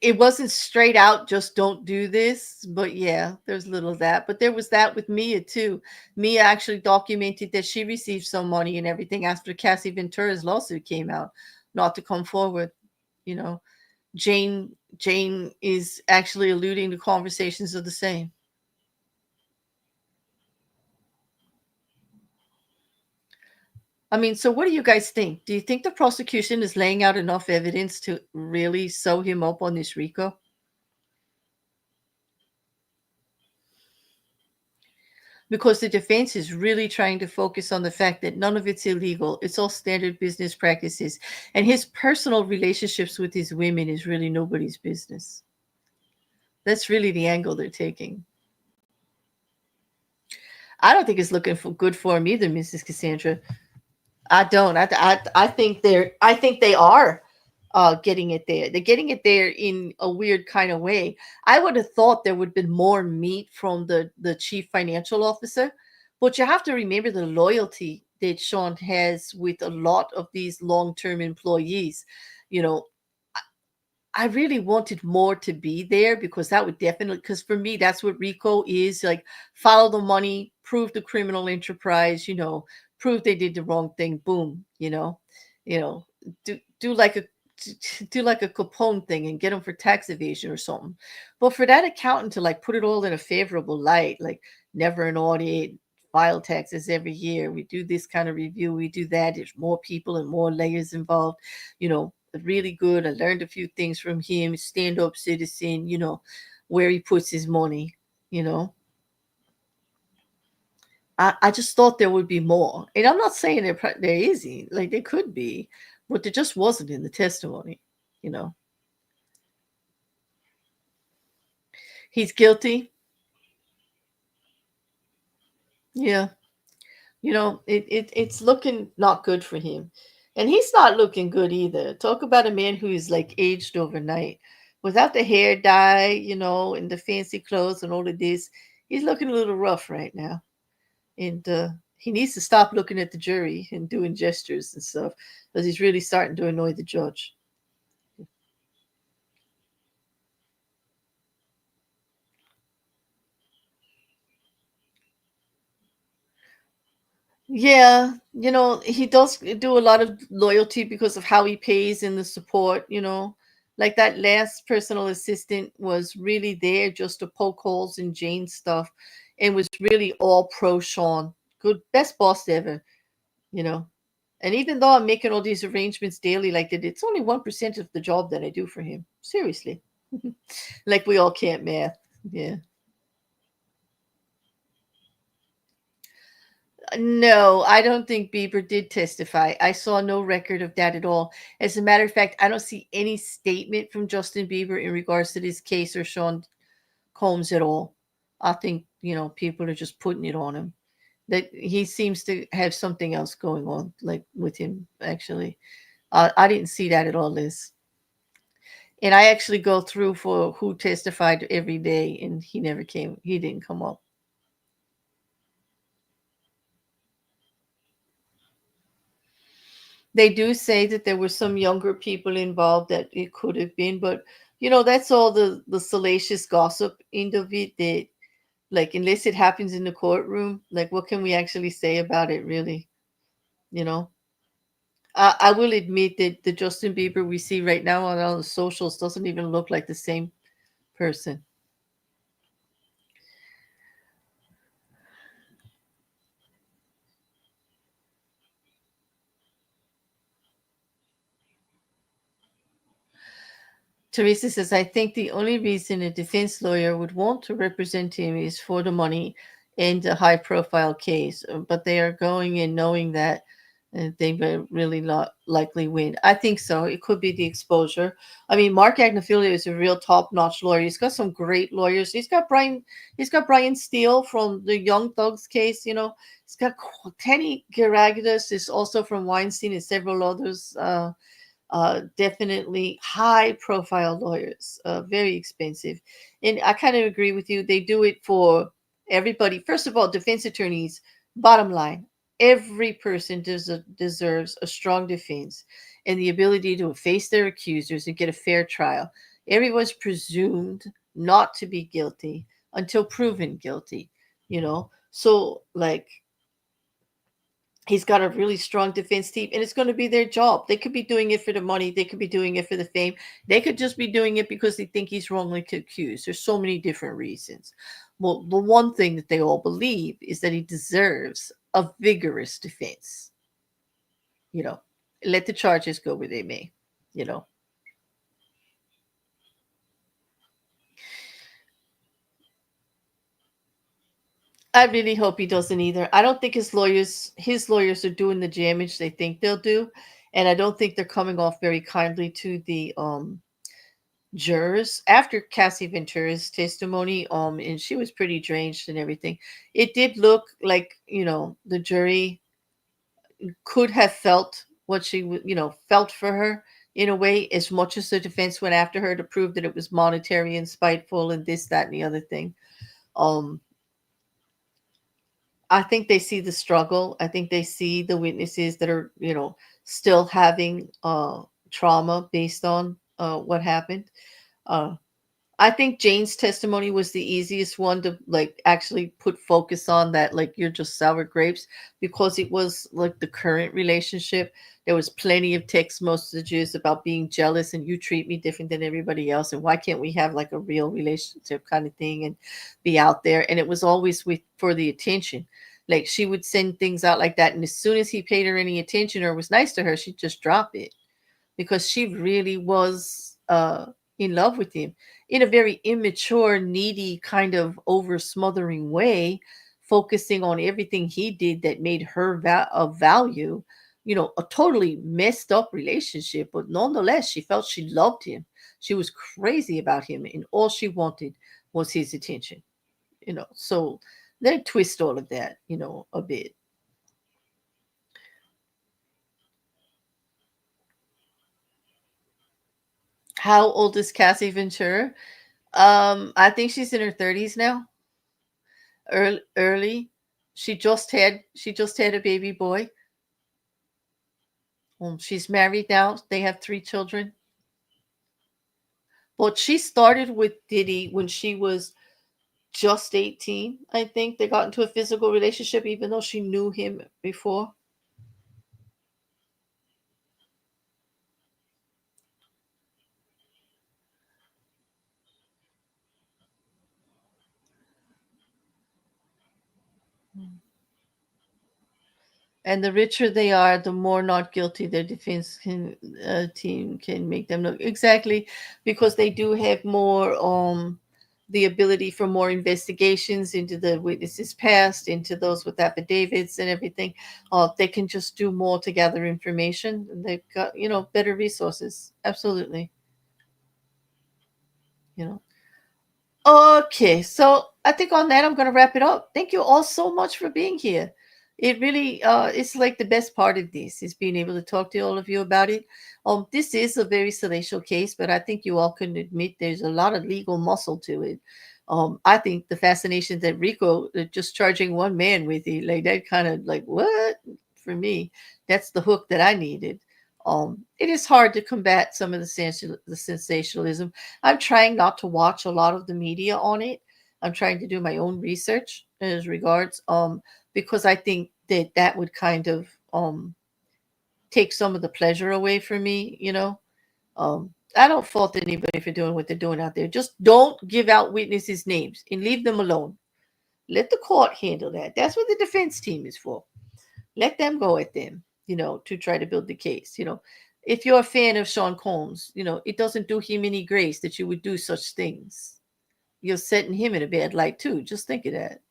it wasn't straight out just don't do this, but yeah, there's a little of that. But there was that with Mia too. Mia actually documented that she received some money and everything after Cassie Ventura's lawsuit came out, not to come forward. Jane is actually alluding to conversations of the same. I mean, so what do you guys think? Do you think the prosecution is laying out enough evidence to really sew him up on this RICO? Because the defense is really trying to focus on the fact that none of it's illegal. It's all standard business practices. And his personal relationships with his women is really nobody's business. That's really the angle they're taking. I don't think it's looking good for him either, Mrs. Cassandra. I don't. I think they are getting it there. They're getting it there in a weird kind of way. I would have thought there would have been more meat from the chief financial officer, but you have to remember the loyalty that Sean has with a lot of these long-term employees. I really wanted more to be there because that would definitely, because for me, that's what RICO is, follow the money, prove the criminal enterprise, prove they did the wrong thing. Boom, do like a Capone thing and get them for tax evasion or something. But for that accountant to put it all in a favorable light, never an audit, file taxes every year, we do this kind of review, we do that, there's more people and more layers involved, really good. I learned a few things from him, stand-up citizen, where he puts his money. I just thought there would be more. And I'm not saying they're easy, like they could be, but there just wasn't in the testimony, you know. He's guilty. Yeah. It's looking not good for him. And he's not looking good either. Talk about a man who is like aged overnight. Without the hair dye, and the fancy clothes and all of this, he's looking a little rough right now. And he needs to stop looking at the jury and doing gestures and stuff because he's really starting to annoy the judge. Yeah, he does do a lot of loyalty because of how he pays and the support, Like that last personal assistant was really there just to poke holes in Jane's stuff and was really all pro Sean. Good, best boss ever, you know. And even though I'm making all these arrangements daily like that, it's only 1% of the job that I do for him. Seriously. Like we all can't math. Yeah. No, I don't think Bieber did testify. I saw no record of that at all. As a matter of fact, I don't see any statement from Justin Bieber in regards to this case or Sean Combs at all. I think, people are just putting it on him. That he seems to have something else going on, like with him, actually. I didn't see that at all, Liz. And I actually go through for who testified every day, and he didn't come up. They do say that there were some younger people involved that it could have been, but that's all the salacious gossip end of it. That like unless it happens in the courtroom, like what can we actually say about it, really? You know, I will admit that the Justin Bieber we see right now on all the socials doesn't even look like the same person. Teresa says, I think the only reason a defense lawyer would want to represent him is for the money and a high profile case. But they are going in knowing that they will really not likely win. I think so. It could be the exposure. I mean, Marc Agnifilo is a real top notch lawyer. He's got some great lawyers. He's got Brian Steele from the Young Thugs case, He's got Teny Geragos is also from Weinstein and several others. Definitely high profile lawyers, very expensive. And I kind of agree with you. They do it for everybody. First of all, defense attorneys, bottom line, every person deserves a strong defense and the ability to face their accusers and get a fair trial. Everyone's presumed not to be guilty until proven guilty, So, like, he's got a really strong defense team, and it's going to be their job. They could be doing it for the money. They could be doing it for the fame. They could just be doing it because they think he's wrongly accused. There's so many different reasons. Well, the one thing that they all believe is that he deserves a vigorous defense. You know, let the charges go where they may. You know, I really hope he doesn't either. I don't think his lawyers are doing the damage they think they'll do, and I don't think they're coming off very kindly to the jurors after Cassie Ventura's testimony. And she was pretty drenched and everything. It did look like the jury could have felt what she felt for her in a way, as much as the defense went after her to prove that it was monetary and spiteful and this, that, and the other thing. Um, I think they see the struggle. I think they see the witnesses that are, still having trauma based on what happened. Uh, I think Jane's testimony was the easiest one to like actually put focus on, that like you're just sour grapes, because it was like the current relationship. There was plenty of text messages about being jealous and you treat me different than everybody else, and why can't we have like a real relationship kind of thing and be out there. And it was always with for the attention. Like she would send things out like that, and as soon as he paid her any attention or was nice to her, she'd just drop it because she really was in love with him in a very immature, needy, kind of over smothering way focusing on everything he did that made her of value, a totally messed up relationship. But nonetheless, she felt she loved him. She was crazy about him, and all she wanted was his attention. So they twist all of that, a bit. How old is Cassie Ventura? I think she's in her 30s now. Early. She just had a baby boy. She's married now. They have 3 children. But she started with Diddy when she was just 18. I think they got into a physical relationship, even though she knew him before. And the richer they are, the more not guilty their defense team can make them look. Exactly, because they do have more the ability for more investigations into the witnesses past, into those with affidavits and everything. They can just do more to gather information. And they've got better resources. Absolutely. You know. Okay, so I think on that I'm going to wrap it up. Thank you all so much for being here. It really it's like the best part of this is being able to talk to all of you about it. This is a very salacious case, but I think you all can admit there's a lot of legal muscle to it. I think the fascination that Rico just charging one man with it, like that kind of like what for me, that's the hook that I needed. It is hard to combat some of the sensationalism. I'm trying not to watch a lot of the media on it. I'm trying to do my own research as regards, because I think that would kind of take some of the pleasure away from me. I don't fault anybody for doing what they're doing out there. Just don't give out witnesses' names and leave them alone. Let the court handle that. That's what the defense team is for. Let them go at them, to try to build the case. If you're a fan of Sean Combs, it doesn't do him any grace that you would do such things. You're setting him in a bad light too. Just think of that,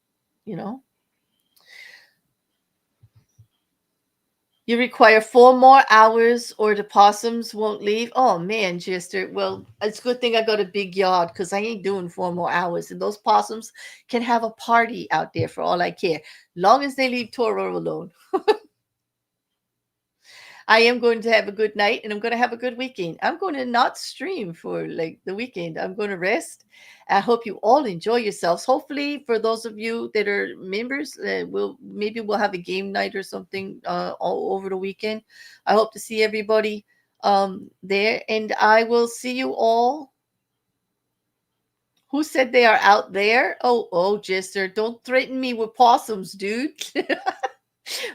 you know. You require 4 more hours or the possums won't leave. Oh man, Jester. Well, it's a good thing I got a big yard because I ain't doing 4 more hours. And those possums can have a party out there for all I care. Long as they leave Toro alone. I am going to have a good night and I'm going to have a good weekend. I'm going to not stream for like the weekend. I'm going to rest. I hope you all enjoy yourselves. Hopefully, for those of you that are members, we'll have a game night or something all over the weekend. I hope to see everybody there, and I will see you all. Who said they are out there? Oh, Jester, don't threaten me with possums, dude.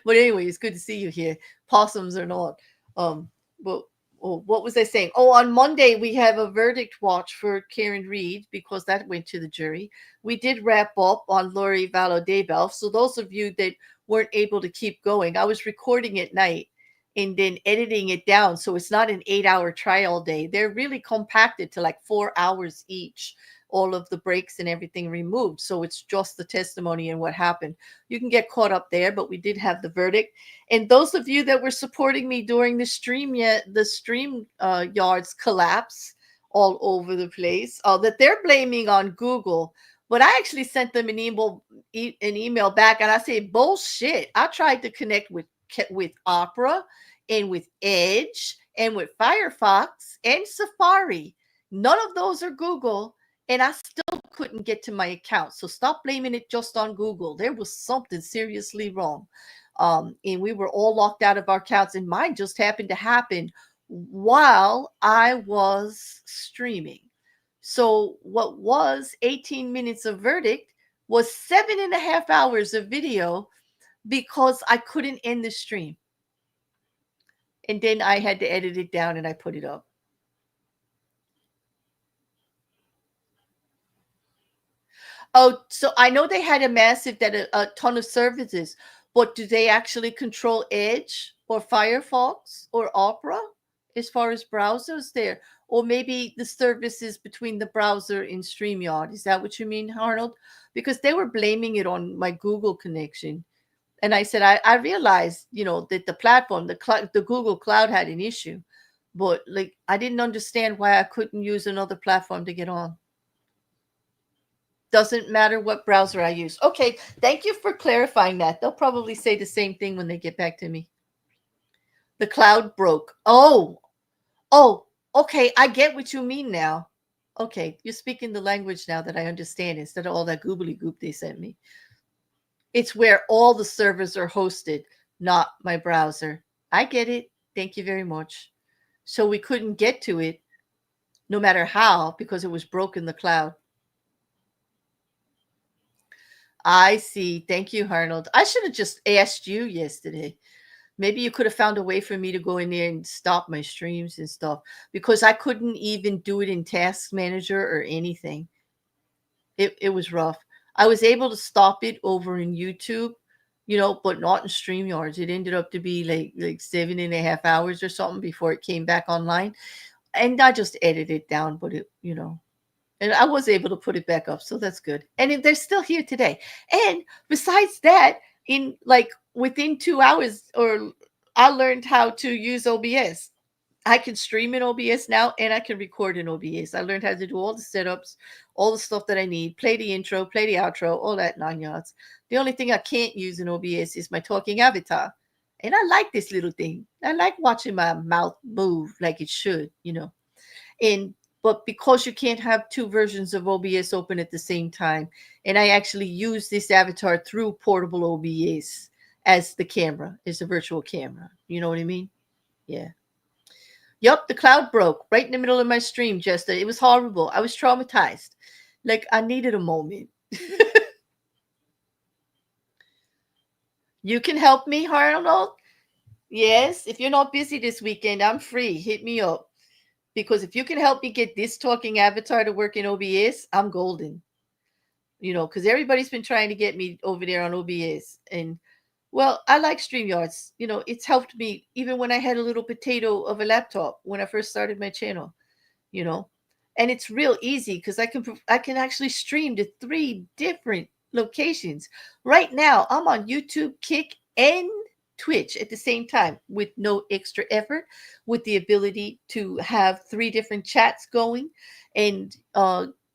But anyway, it's good to see you here. Possums or not. But what was I saying? Oh, on Monday we have a verdict watch for Karen Reed because that went to the jury. We did wrap up on Lori Vallow Daybell. So those of you that weren't able to keep going, I was recording at night and then editing it down. So it's not an 8-hour trial day. They're really compacted to like 4 hours each, all of the breaks and everything removed. So it's just the testimony and what happened. You can get caught up there, but we did have the verdict. And those of you that were supporting me during the stream, the stream yards collapse all over the place, that they're blaming on Google. But I actually sent them an email back, and I said, bullshit. I tried to connect with Opera and with Edge and with Firefox and Safari. None of those are Google. And I still couldn't get to my account. So stop blaming it just on Google. There was something seriously wrong. And we were all locked out of our accounts. And mine just happened to happen while I was streaming. So what was 18 minutes of verdict was 7.5 hours of video because I couldn't end the stream. And then I had to edit it down and I put it up. Oh, so I know they had a ton of services, but do they actually control Edge or Firefox or Opera as far as browsers there? Or maybe the service is between the browser and StreamYard. Is that what you mean, Arnold? Because they were blaming it on my Google connection. And I said, I realized, that the platform, the Google Cloud had an issue. But like, I didn't understand why I couldn't use another platform to get on. Doesn't matter what browser I use. Okay, thank you for clarifying that. They'll probably say the same thing when they get back to me. The cloud broke. Oh, okay. I get what you mean now. Okay, you're speaking the language now that I understand instead of all that goobly goop they sent me. It's where all the servers are hosted, not my browser. I get it. Thank you very much. So we couldn't get to it no matter how because it was broken the cloud. I see. Thank you, Arnold. I should have just asked you yesterday. Maybe you could have found a way for me to go in there and stop my streams and stuff because I couldn't even do it in Task Manager or anything. It was rough. I was able to stop it over in YouTube, but not in StreamYards. It ended up to be like 7.5 hours or something before it came back online. And I just edited it down, but and I was able to put it back up. So that's good. And they're still here today. And besides that, within 2 hours, I learned how to use OBS. I can stream in OBS now, and I can record in OBS. I learned how to do all the setups, all the stuff that I need, play the intro, play the outro, all that 9 yards. The only thing I can't use in OBS is my talking avatar. And I like this little thing. I like watching my mouth move like it should, But because you can't have two versions of OBS open at the same time, and I actually use this avatar through portable OBS as the camera, as a virtual camera. You know what I mean? Yeah. Yup, the cloud broke right in the middle of my stream, Jester. It was horrible. I was traumatized. Like, I needed a moment. You can help me, Arnold? Yes, if you're not busy this weekend, I'm free. Hit me up. Because if you can help me get this talking avatar to work in OBS, I'm golden. Because everybody's been trying to get me over there on OBS. And, well, I like StreamYards. It's helped me even when I had a little potato of a laptop when I first started my channel, And it's real easy because I can actually stream to 3 different locations. Right now, I'm on YouTube, Kick, and Twitch at the same time with no extra effort, with the ability to have 3 different chats going and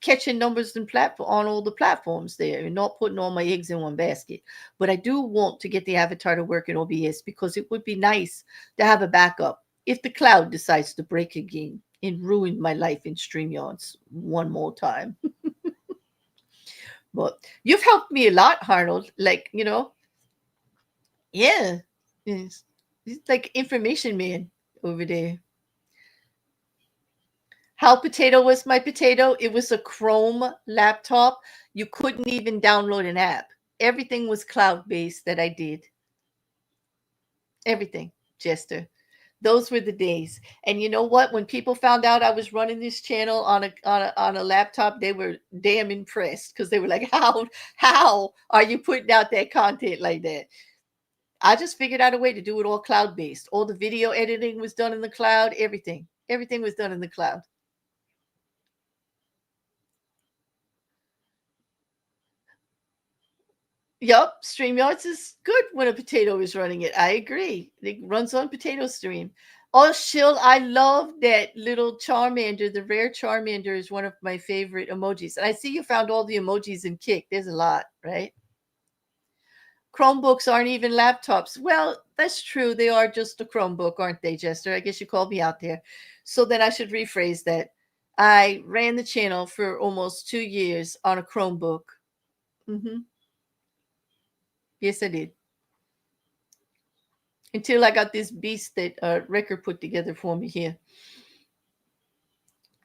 catching numbers and on all the platforms there and not putting all my eggs in one basket. But I do want to get the avatar to work in OBS because it would be nice to have a backup if the cloud decides to break again and ruin my life in StreamYards one more time. But you've helped me a lot, Arnold. Yeah. He's like information man over there. How potato was my potato? It was a Chrome laptop. You couldn't even download an app. Everything was cloud-based that I did. Everything, Jester. Those were the days. And you know what? When people found out I was running this channel on a laptop, they were damn impressed because they were like, how are you putting out that content like that? I just figured out a way to do it all cloud-based. All the video editing was done in the cloud. Everything was done in the cloud. Yup, StreamYards is good when a potato is running it. I agree. It runs on Potato Stream. Oh, Shill, I love that little Charmander. The rare Charmander is one of my favorite emojis. And I see you found all the emojis in Kick. There's a lot, right? Chromebooks aren't even laptops. Well, that's true. They are just a Chromebook, aren't they, Jester? I guess you called me out there. So then I should rephrase that. I ran the channel for almost 2 years on a Chromebook. Mm-hmm. Yes, I did. Until I got this beast that Record put together for me here.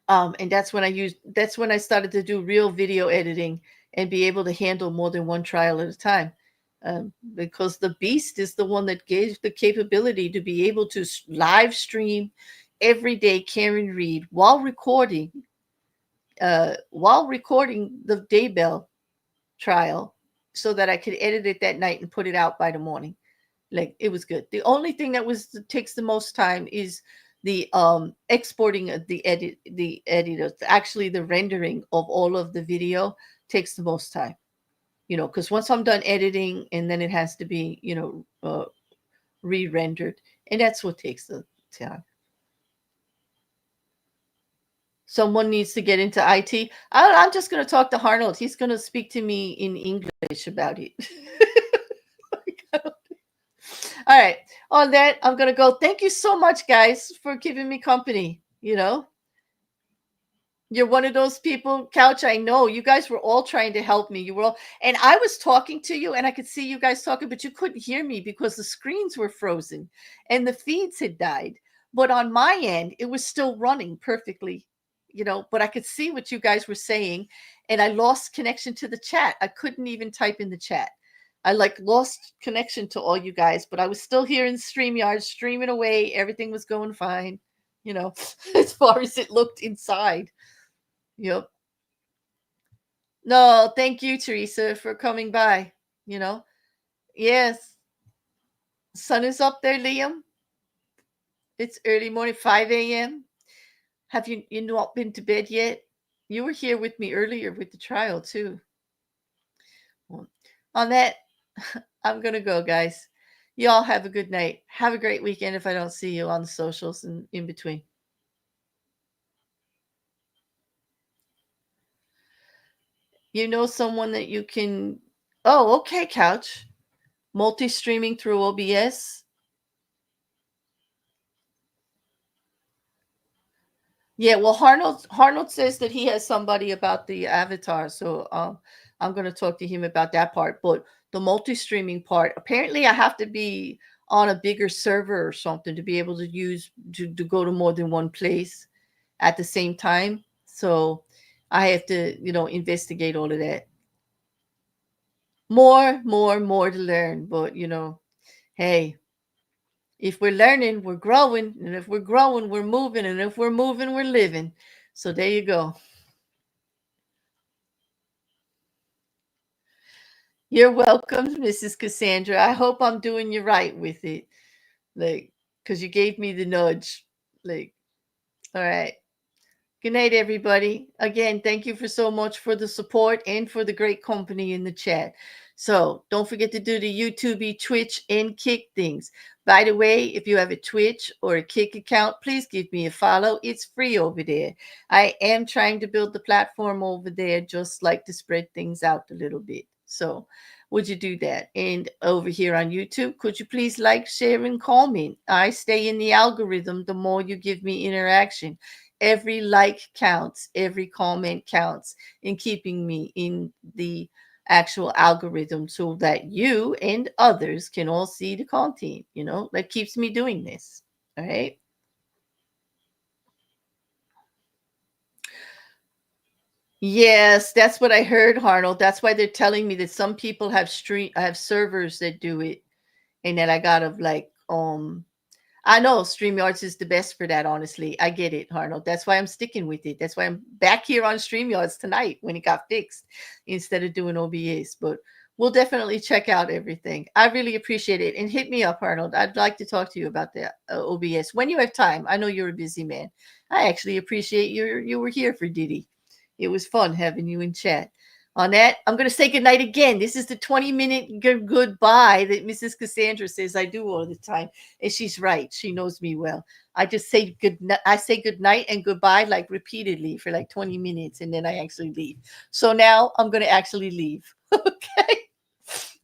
And that's when I started to do real video editing and be able to handle more than one trial at a time. Because the beast is the one that gave the capability to be able to live stream every day Karen Reed while recording the Daybell trial so that I could edit it that night and put it out by the morning. Like, it was good. The only thing that takes the most time is the exporting of the editor, actually the rendering of all of the video takes the most time, because once I'm done editing, and then it has to be, re-rendered, and that's what takes the time. Someone needs to get into IT. I'm just going to talk to Arnold. He's going to speak to me in English about it. All right. On that, I'm going to go. Thank you so much, guys, for keeping me company. You're one of those people, Couch. I know you guys were all trying to help me. You were all, and I was talking to you, and I could see you guys talking, but you couldn't hear me because the screens were frozen and the feeds had died. But on my end, it was still running perfectly, but I could see what you guys were saying, and I lost connection to the chat. I couldn't even type in the chat. I lost connection to all you guys, but I was still here in StreamYard, streaming away. Everything was going fine, as far as it looked inside. Yep. No, thank you, Teresa, for coming by. Yes. Sun is up there, Liam. It's early morning, 5 a.m. Have you not been to bed yet? You were here with me earlier with the trial, too. Well, on that, I'm going to go, guys. You all have a good night. Have a great weekend if I don't see you on the socials and in between. You know someone that you can... Oh, okay, Couch. Multi-streaming through OBS. Yeah, well, Arnold says that he has somebody about the avatar, so I'm going to talk to him about that part. But the multi-streaming part, apparently I have to be on a bigger server or something to be able to to go to more than one place at the same time. So I have to, investigate all of that. More to learn, but hey, if we're learning, we're growing, and if we're growing, we're moving, and if we're moving, we're living. So there you go. You're welcome, Mrs. Cassandra. I hope I'm doing you right with it. Because you gave me the nudge. All right. Good night, everybody. Again, thank you for so much for the support and for the great company in the chat. So don't forget to do the YouTube, Twitch, and Kick things. By the way, if you have a Twitch or a Kick account, please give me a follow. It's free over there. I am trying to build the platform over there, just like to spread things out a little bit. So would you do that? And over here on YouTube, could you please like, share, and comment? I stay in the algorithm the more you give me interaction. Every like counts, every comment counts in keeping me in the actual algorithm so that you and others can all see the content, that keeps me doing this. All right. Yes, that's what I heard, Arnold. That's why they're telling me that some people have servers that do it, and that I gotta I know StreamYards is the best for that, honestly. I get it, Arnold. That's why I'm sticking with it. That's why I'm back here on StreamYards tonight when it got fixed instead of doing OBS. But we'll definitely check out everything. I really appreciate it. And hit me up, Arnold. I'd like to talk to you about the OBS when you have time. I know you're a busy man. I actually appreciate you were here for Diddy. It was fun having you in chat. On that, I'm going to say goodnight again. This is the 20-minute goodbye that Mrs. Cassandra says I do all the time. And she's right. She knows me well. I just say I say goodnight and goodbye repeatedly for 20 minutes, and then I actually leave. So now I'm going to actually leave. Okay.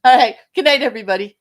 All right. Good night, everybody.